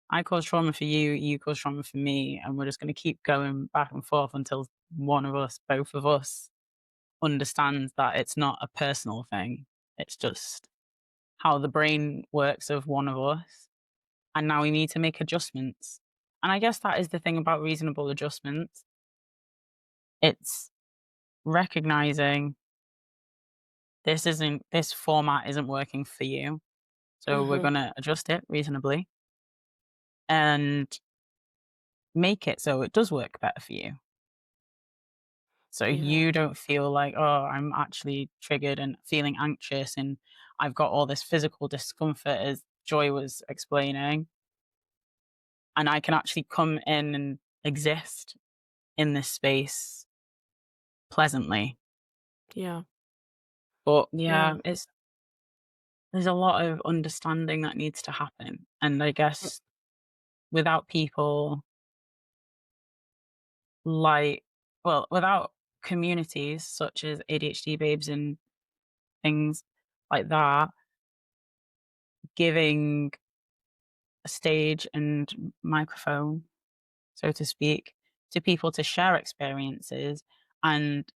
I cause trauma for you, you cause trauma for me, and we're just going to keep going back and forth until one of us, both of us, understands that it's not a personal thing. It's just how the brain works of one of us. And now we need to make adjustments. And I guess that is the thing about reasonable adjustments. It's recognizing this format isn't working for you. So we're Mhm. going to adjust it reasonably and make it so it does work better for you. So Yeah. you don't feel like, oh, I'm actually triggered and feeling anxious and I've got all this physical discomfort, as Joy was explaining. And I can actually come in and exist in this space pleasantly. Yeah. But Yeah. yeah, there's a lot of understanding that needs to happen. And I Mm. guess without people like, well, without communities such as ADHD Babes and things like that, giving a stage and microphone, so to speak, to people to share experiences and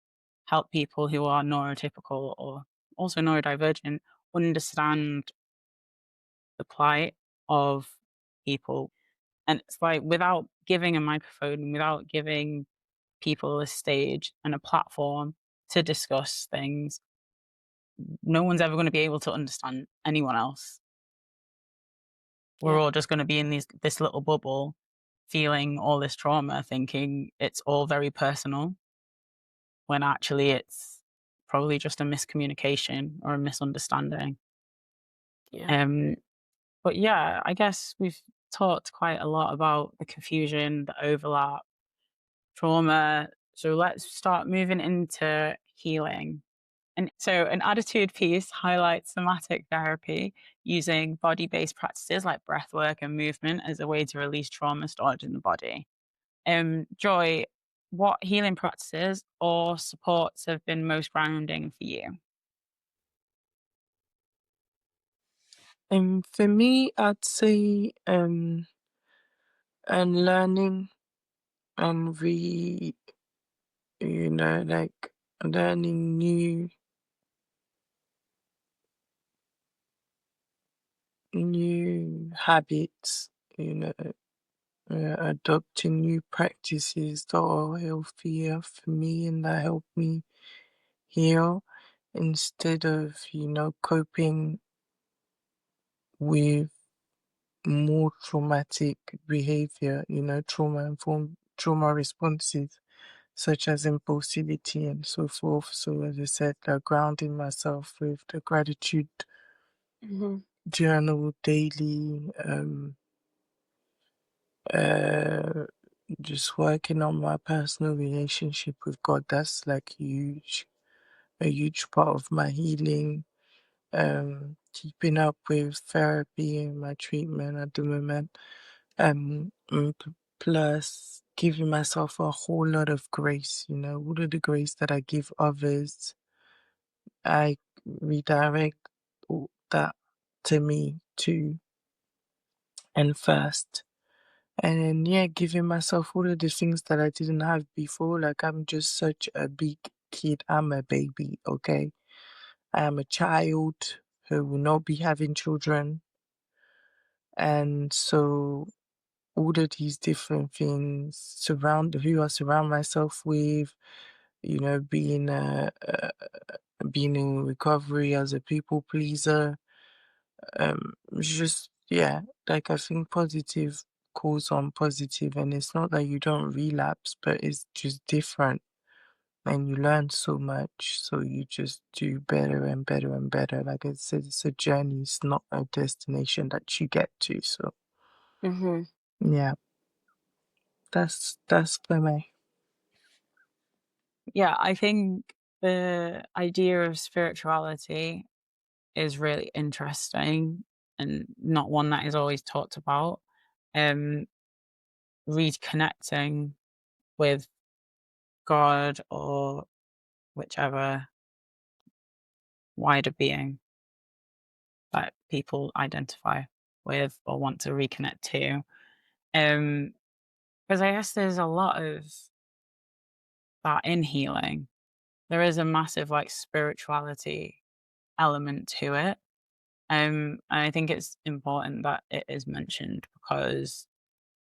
help people who are neurotypical or also neurodivergent understand the plight of people. And it's like, without giving a microphone, without giving people a stage and a platform to discuss things, no one's ever going to be able to understand anyone else. We're Yep. all just going to be in this little bubble, feeling all this trauma, thinking it's all very personal. when actually it's probably just a miscommunication or a misunderstanding. Yeah. But yeah, I guess we've talked quite a lot about the confusion, the overlap, trauma. So let's start moving into healing. And so an attitude piece highlights somatic therapy using body based practices like breath work and movement as a way to release trauma stored in the body. Joy, what healing practices or supports have been most grounding for you? For me, I'd say and learning and like learning new habits, adopting new practices that are healthier for me and that help me heal instead of, coping with more traumatic behavior, trauma responses such as impulsivity and so forth. So as I said, grounding myself with the gratitude Mm-hmm. journal daily, uh, just working on my personal relationship with God. That's like a huge part of my healing. Keeping up with therapy and my treatment at the moment. Plus giving myself a whole lot of grace, all of the grace that I give others, I redirect all that to me too and first. And then, yeah, giving myself all of the things that I didn't have before. Like, I'm just such a big kid. I'm a baby, okay? I am a child who will not be having children. And so, all of these different things who I surround myself with, being in recovery as a people pleaser, just, yeah, like I think positive calls on positive, and it's not that you don't relapse, but it's just different, and you learn so much, so you just do better and better and better. Like I said, it's a journey, it's not a destination that you get to. So Mm-hmm. yeah, that's for me. Yeah, I think the idea of spirituality is really interesting and not one that is always talked about. Um, Reconnecting with God or whichever wider being that people identify with or want to reconnect to. Because I guess there's a lot of that in healing. There is a massive like spirituality element to it. And I think it's important that it is mentioned because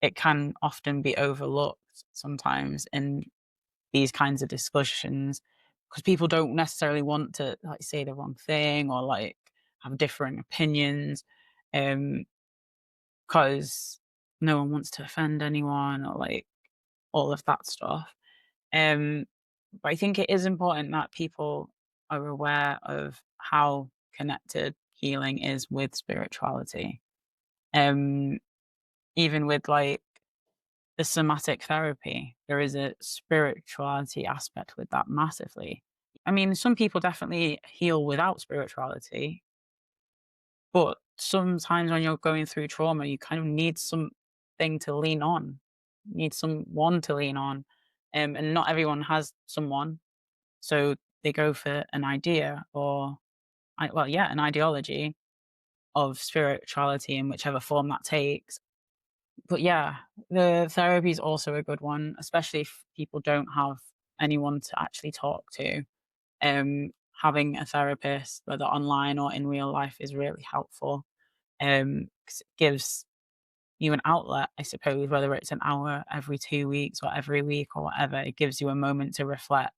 it can often be overlooked sometimes in these kinds of discussions because people don't necessarily want to like say the wrong thing or like have differing opinions because no one wants to offend anyone or like all of that stuff. Um, but I think it is important that people are aware of how connected healing is with spirituality. Um, Even with like the somatic therapy, there is a spirituality aspect with that massively. I mean, some people definitely heal without spirituality, but sometimes when you're going through trauma, you kind of need something to lean on, need someone to lean on. And not everyone has someone. So they go for an idea or, well, yeah, an ideology of spirituality in whichever form that takes. But yeah, the therapy is also a good one, especially if people don't have anyone to actually talk to. Having a therapist, whether online or in real life, is really helpful. 'Cause it gives you an outlet, I suppose, whether it's an hour every 2 weeks or every week or whatever. It gives you a moment to reflect.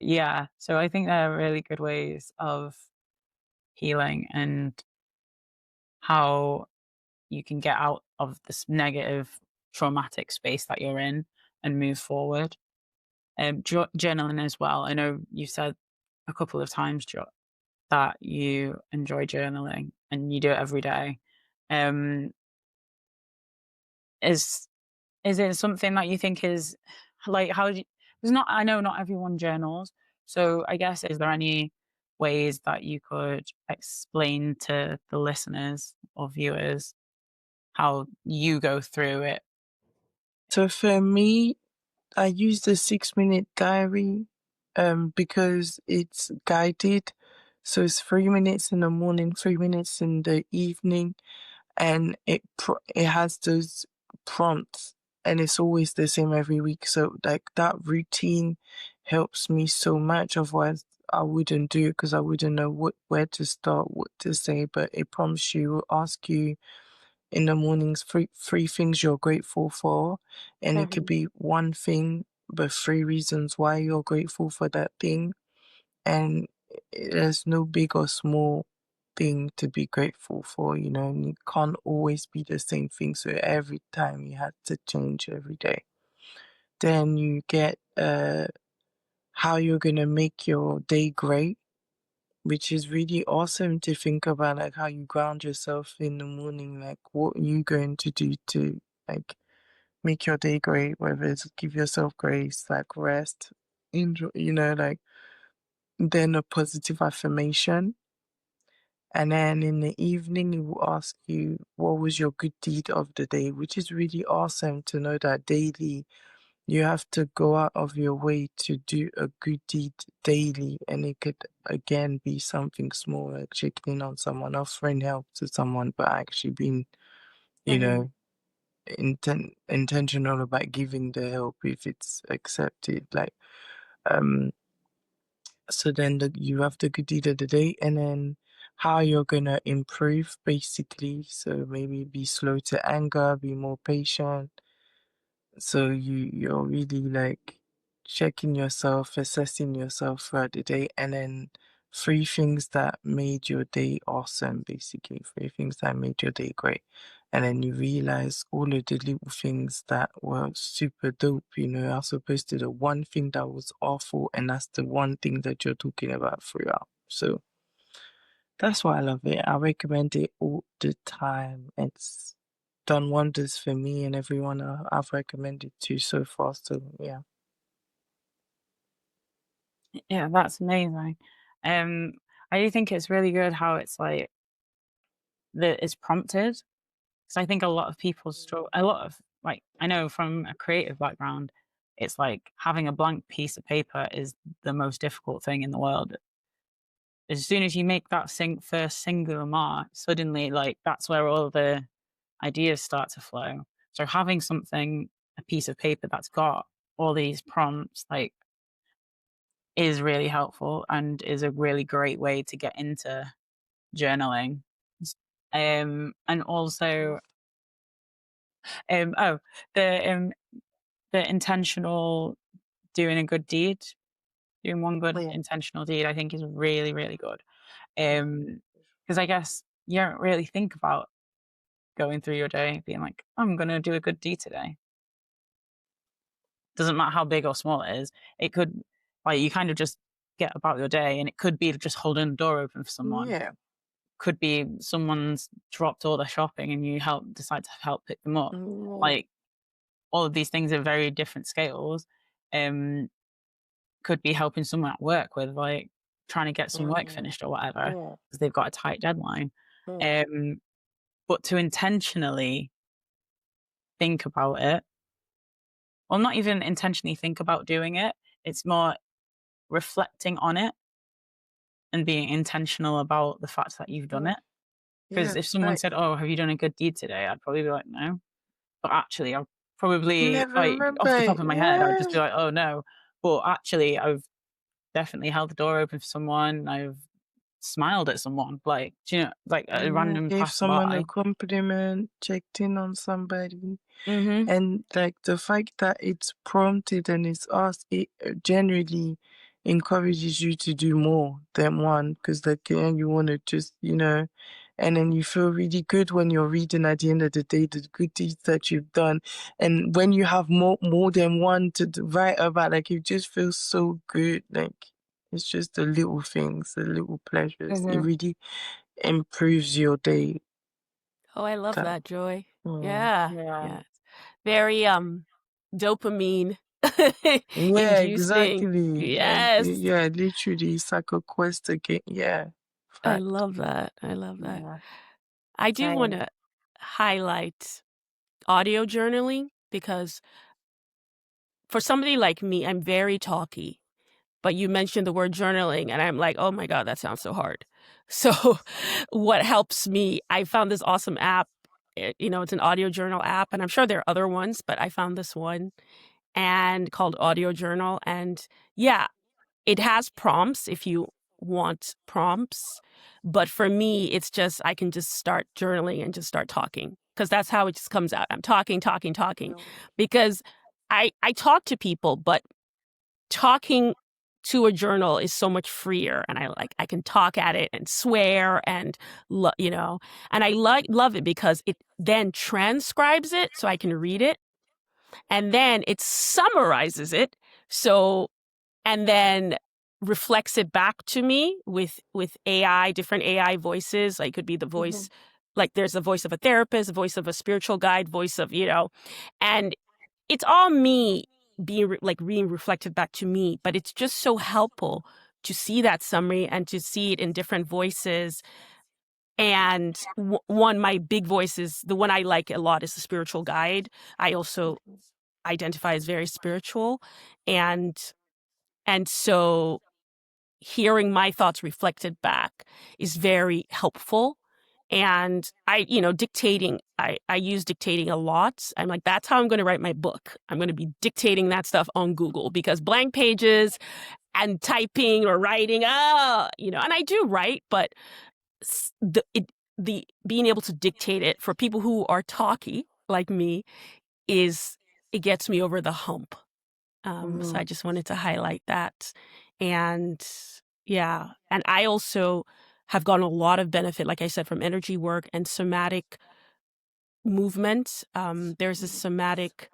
Yeah, so I think they're really good ways of healing and how you can get out of this negative traumatic space that you're in and move forward. journaling as well. I know you said a couple of times, that you enjoy journaling and you do it every day. Is it something that you think is like how do you, it's not I know not everyone journals, so I guess is there any ways that you could explain to the listeners or viewers how you go through it? So for me, I use the 6-minute diary because it's guided. So it's 3 minutes in the morning, 3 minutes in the evening, and it has those prompts, and it's always the same every week. So like that routine helps me so much. Otherwise, I wouldn't do it because I wouldn't know where to start, what to say. But it prompts you, will ask you in the mornings three things you're grateful for, and it could be one thing but 3 reasons why you're grateful for that thing. And there's no big or small thing to be grateful for, and it can't always be the same thing, so every time you have to change every day. Then you get how you're gonna make your day great, which is really awesome to think about, like how you ground yourself in the morning, like what are you going to do to like make your day great, whether it's give yourself grace, like rest, enjoy, like then a positive affirmation. And then in the evening, it will ask you what was your good deed of the day, which is really awesome to know that daily you have to go out of your way to do a good deed daily. And it could again be something small, like checking in on someone, offering help to someone, but actually being, you know, intentional about giving the help if it's accepted. Like, so then you have the good deed of the day, and then how you're gonna improve basically. So maybe be slow to anger, be more patient. So you're really like checking yourself, assessing yourself throughout the day, and then 3 things that made your day awesome, basically. 3 things that made your day great. And then you realize all of the little things that were super dope, as opposed to the one thing that was awful, and that's the one thing that you're talking about throughout. So that's why I love it. I recommend it all the time. It's done wonders for me and everyone I've recommended to so far. So yeah. Yeah, that's amazing. Um, I do think it's really good how it's like that it's prompted. Because I think a lot of people struggle. A lot of like I know from a creative background, it's like having a blank piece of paper is the most difficult thing in the world. As soon as you make that first singular mark, suddenly like that's where all the ideas start to flow. So having something, a piece of paper that's got all these prompts, like is really helpful and is a really great way to get into journaling. And also, oh, the intentional doing a good deed, doing one good Yeah. intentional deed, I think is really, really good. Because I guess you don't really think about going through your day being like, I'm going to do a good deed today. Doesn't matter how big or small it is. It could, like, you kind of just get about your day, and it could be just holding the door open for someone. Yeah. Could be someone's dropped all their shopping and you decide to help pick them up. Yeah. Like, all of these things are very different scales. Could be helping someone at work with like trying to get some work finished or whatever Yeah. because they've got a tight deadline. Yeah. But to intentionally think about it, or not even intentionally think about doing it, it's more reflecting on it and being intentional about the fact that you've done Yeah. it. Because Yeah. if someone Like said, "Oh, have you done a good deed today?" I'd probably be like, "No." But actually, I'll probably, never like, off remember the top it. of my head, I would just be Yeah. like, "Oh, no." But actually, I've definitely held the door open for someone. I've smiled at someone, like, do you know, like a Yeah. random Gave someone a passerby. compliment, checked in on somebody. Mhm. And like the fact that it's prompted and it's asked, it generally encourages you to do more than one, because like you want to just And then you feel really good when you're reading at the end of the day the good deeds that you've done. And when you have more than one to write about, like, it just feels so good. Like, it's just the little things, the little pleasures. It really improves your day. Oh, I love That- that, Joy. Mm. Yeah. Very dopamine Yeah, inducing. exactly. Yes. Yeah, literally, it's like a quest again. Yeah. I Fact. love that. Yeah. I do want Same. to highlight audio journaling because for somebody like me, I'm very talky. But you mentioned the word journaling, and I'm like, oh my God, that sounds so hard. So, what helps me, I found this awesome app. It's an audio journal app, and I'm sure there are other ones, but I found this one and called Audio Journal. And yeah, it has prompts if you want prompts. But for me, it's just, I can just start journaling and just start talking because that's how it just comes out. I'm talking because I talk to people, but talking to a journal is so much freer, and I can talk at it and swear and and I love it because it then transcribes it so I can read it, and then it summarizes it and then reflects it back to me with AI, different AI voices. Like, it could be the voice, like there's a voice of a therapist, a voice of a spiritual guide, voice of and it's all me being being reflected back to me, but it's just so helpful to see that summary and to see it in different voices. And my big voice is the one I like a lot is the spiritual guide. I also identify as very spiritual, and so hearing my thoughts reflected back is very helpful. And dictating, I use dictating a lot. I'm like, that's how I'm going to write my book. I'm going to be dictating that stuff on Google because blank pages and typing or writing, and I do write, but the being able to dictate it for people who are talky like me it gets me over the hump. So I just wanted to highlight that. And yeah, and I also have gotten a lot of benefit, like I said, from energy work and somatic movement. There's a somatic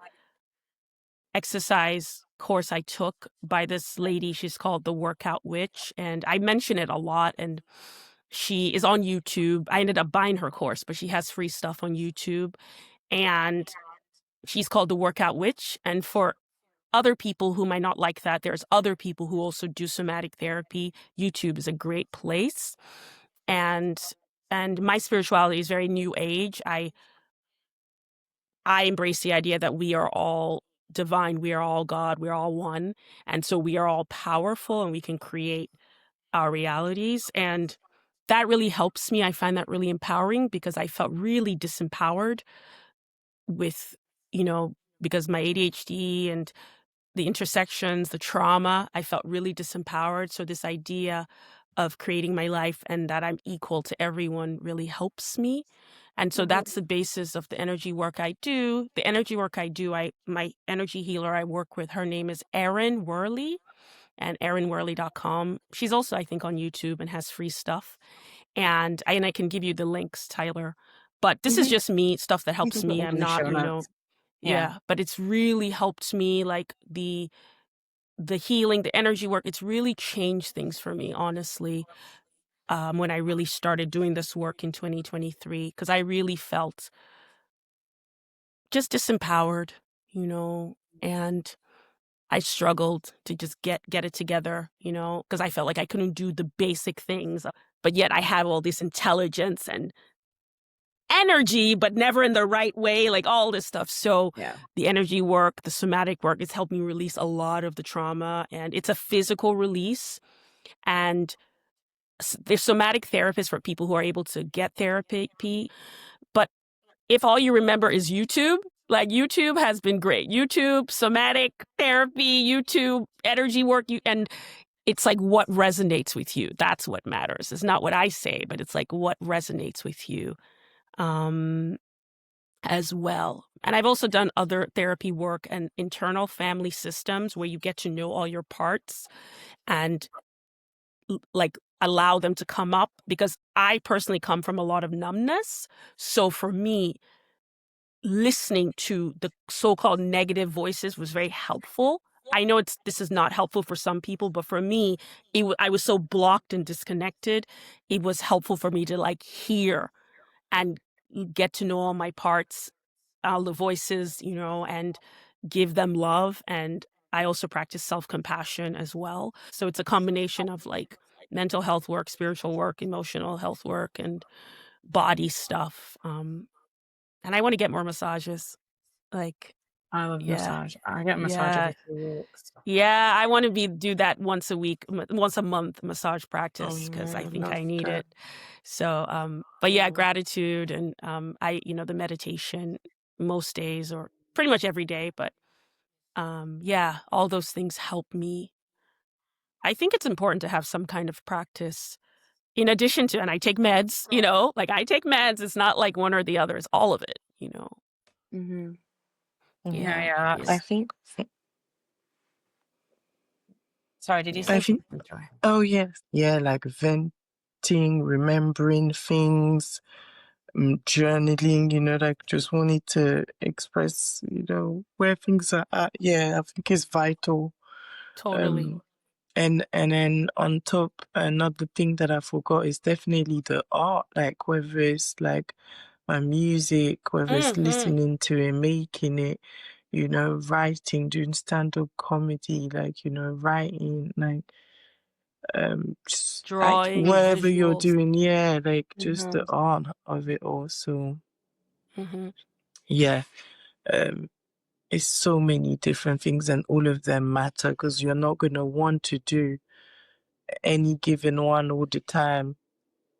exercise course I took by this lady. She's called the Workout Witch, and I mention it a lot. And she is on YouTube. I ended up buying her course, but she has free stuff on YouTube. And she's called the Workout Witch. And for other people who might not like that, there's other people who also do somatic therapy. YouTube is a great place. And my spirituality is very new age. I embrace the idea that we are all divine, we are all God, we are all one. And so we are all powerful and we can create our realities. And that really helps me. I find that really empowering because I felt really disempowered with, because my ADHD and the intersections, the trauma, I felt really disempowered. So this idea of creating my life and that I'm equal to everyone really helps me. And so that's the basis of the energy work I do. The energy work I do, my energy healer I work with, her name is Erin Worley, and erinworley.com. She's also, I think, on YouTube and has free stuff. And I can give you the links, Tyler. But this is just me, stuff that helps me. I'm not, Yeah. but it's really helped me, like the healing, the energy work. It's really changed things for me, honestly, when I really started doing this work in 2023, because I really felt just disempowered, and I struggled to just get it together, because I felt like I couldn't do the basic things, but yet I had all this intelligence and energy, but never in the right way, like all this stuff. So the energy work, the somatic work, it's helped me release a lot of the trauma, and it's a physical release. And there's somatic therapists for people who are able to get therapy. But if all you remember is YouTube, like YouTube has been great. YouTube, somatic therapy, YouTube, energy work, and it's like what resonates with you. That's what matters. It's not what I say, but it's like what resonates with you. As well. And I've also done other therapy work and internal family systems where you get to know all your parts and like allow them to come up, because I personally come from a lot of numbness. So for me, listening to the so-called negative voices was very helpful. I know this is not helpful for some people, but for me, I was so blocked and disconnected. It was helpful for me to like hear and get to know all my parts, all the voices, and give them love. And I also practice self-compassion as well. So it's a combination of like mental health work, spiritual work, emotional health work, and body stuff. And I want to get more massages. Like, I love yeah, massage. I get a massage yeah, every 2 weeks. yeah. I want to do that once a week, once a month massage practice, because yeah, I think love I need that. it. So, but yeah, gratitude and the meditation most days or pretty much every day. But yeah, all those things help me. I think it's important to have some kind of practice in addition to, and I take meds, like I take meds. It's not like one or the other. It's all of it, Mm-hmm. Mhm. Yeah, I think. Sorry, did you I say think. something, Joy? Oh yes, yeah, like venting, remembering things, journaling. Like just wanting to express, where things are at. Yeah, I think it's vital. Totally. And then on top, another thing that I forgot is definitely the art. Like whether it's like my music, whether it's Mm-hmm. listening to it, making it, writing, doing stand-up comedy, like, writing, like just Drawing, whatever you're visuals. doing, yeah, like just the Mm-hmm. art of it also. Mm-hmm. Yeah. It's so many different things and all of them matter because you're not gonna want to do any given one all the time,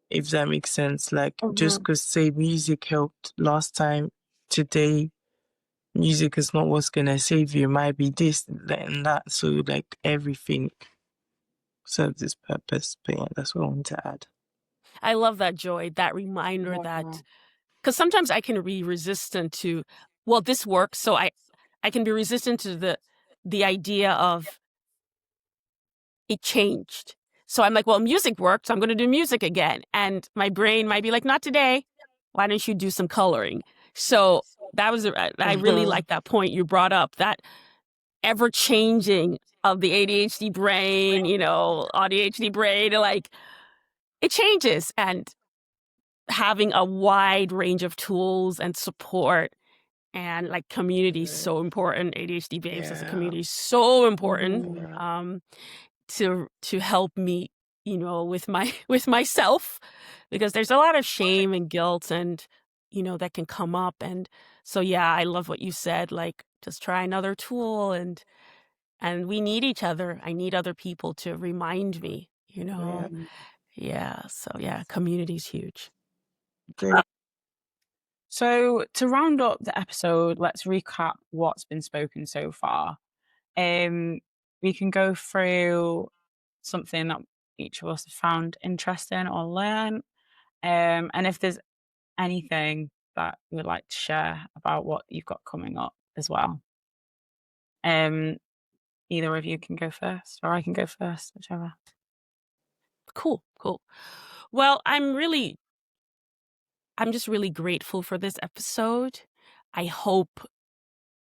if that makes sense. Like just because say music helped last time, today music is not what's gonna save you. It might be this, that, and that. So like everything serves its purpose. But yeah, that's what I want to add. I love that, Joy, that reminder that, because sometimes I can be resistant to, well, this works. So I can be resistant to the idea of it changed. So I'm like, well, music worked, so I'm going to do music again. And my brain might be like, not today. Why don't you do some coloring? So that was, I really like that point you brought up, that ever changing of the ADHD brain, ADHD brain, like it changes. And having a wide range of tools and support and like community is so important. ADHD Babes as a community is so important. To help me, with with myself, because there's a lot of shame and guilt and that can come up. And so yeah, I love what you said, like just try another tool, and we need each other. I need other people to remind me, yeah. So yeah, community's huge. So to round up the episode, let's recap what's been spoken so far. We can go through something that each of us have found interesting or learn. And if there's anything that you would like to share about what you've got coming up as well. Either of you can go first, or I can go first, whichever. Cool. Well, I'm just really grateful for this episode. I hope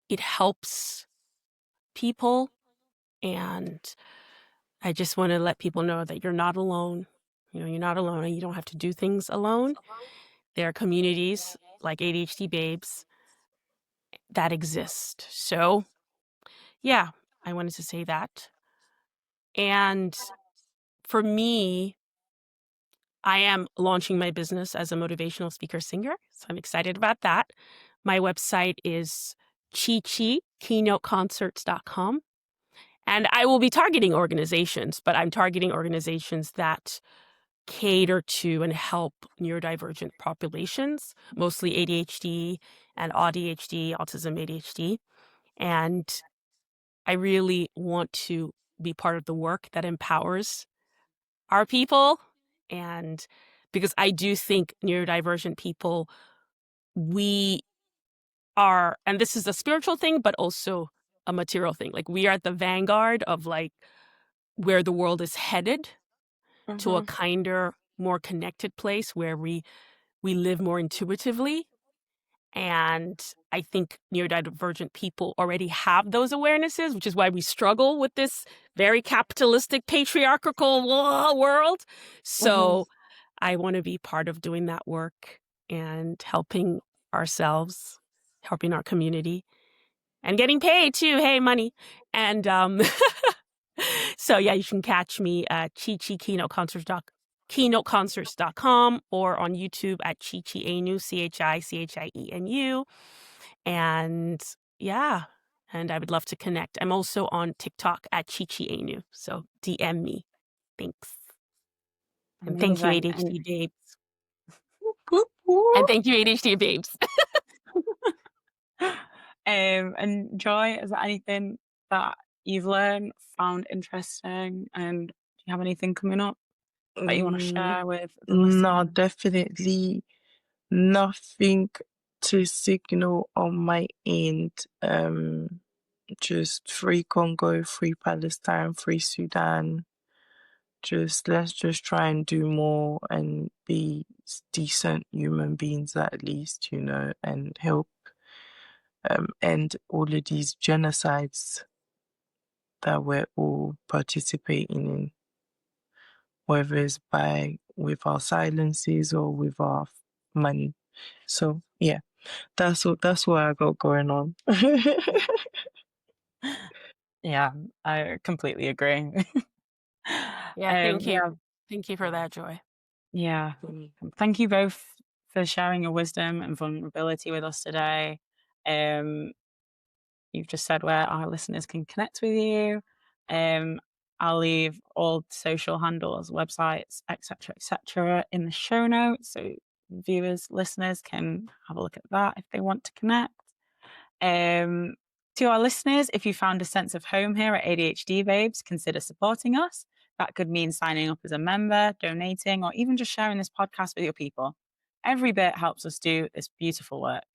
it helps people, and I just want to let people know that you're not alone. You're not alone, and you don't have to do things alone. There are communities like ADHD Babes that exist. So, yeah, I wanted to say that. And for me, I am launching my business as a motivational speaker singer, so I'm excited about that. My website is Chichi, keynoteconcerts.com. And I will be targeting organizations, but I'm targeting organizations that cater to and help neurodivergent populations, mostly ADHD and ADHD, autism, ADHD. And I really want to be part of the work that empowers our people. And because I do think neurodivergent people, we are, and this is a spiritual thing, but also a material thing. Like we are at the vanguard of like where the world is headed. to a kinder, more connected place where we live more intuitively. And I think neurodivergent people already have those awarenesses, which is why we struggle with this very capitalistic, patriarchal world. So I want to be part of doing that work and helping ourselves, helping our community, and getting paid too. Hey, money. And so yeah, you can catch me at Chichi keynoteconcerts.com or on YouTube at Chichi Anu, ChiChienu. And yeah, and I would love to connect. I'm also on TikTok at Chichi Anu. So DM me. Thanks. And thank you, Amazing. ADHD Babes. And thank you, ADHD Babes. And Joy, is there anything that you've learned, found interesting, and do you have anything coming up that you want to share with the listeners? No, definitely nothing to signal on my end. Just free Congo, free Palestine, free Sudan. Let's just try and do more and be decent human beings at least, and help end all of these genocides that we're all participating in, whether it's with our silences or with our money. So yeah, that's what I got going on. Yeah, I completely agree. Yeah, thank you. Yeah, Thank you for that, Joy. yeah. Thank you both for sharing your wisdom and vulnerability with us today. You've just said where our listeners can connect with you. I'll leave all social handles, websites, etc., in the show notes, so viewers, listeners can have a look at that if they want to connect. To our listeners, if you found a sense of home here at ADHD Babes, consider supporting us. That could mean signing up as a member, donating, or even just sharing this podcast with your people. Every bit helps us do this beautiful work.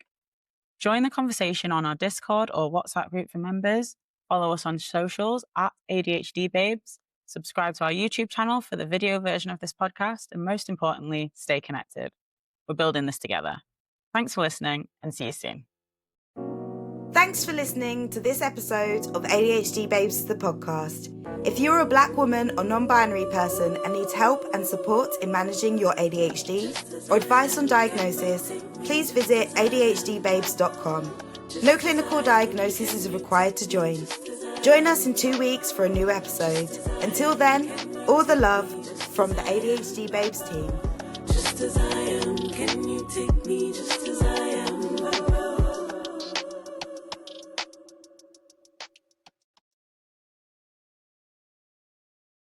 Join the conversation on our Discord or WhatsApp group for members. Follow us on socials at ADHD Babes. Subscribe to our YouTube channel for the video version of this podcast. And most importantly, stay connected. We're building this together. Thanks for listening and see you soon. Thanks for listening to this episode of ADHD Babes, the podcast. If you're a Black woman or non-binary person and need help and support in managing your ADHD or advice on diagnosis, please visit ADHDBabes.com. No clinical diagnosis is required to join. Join us in 2 weeks for a new episode. Until then, all the love from the ADHD Babes team. Just as I am, can you take me just as I am?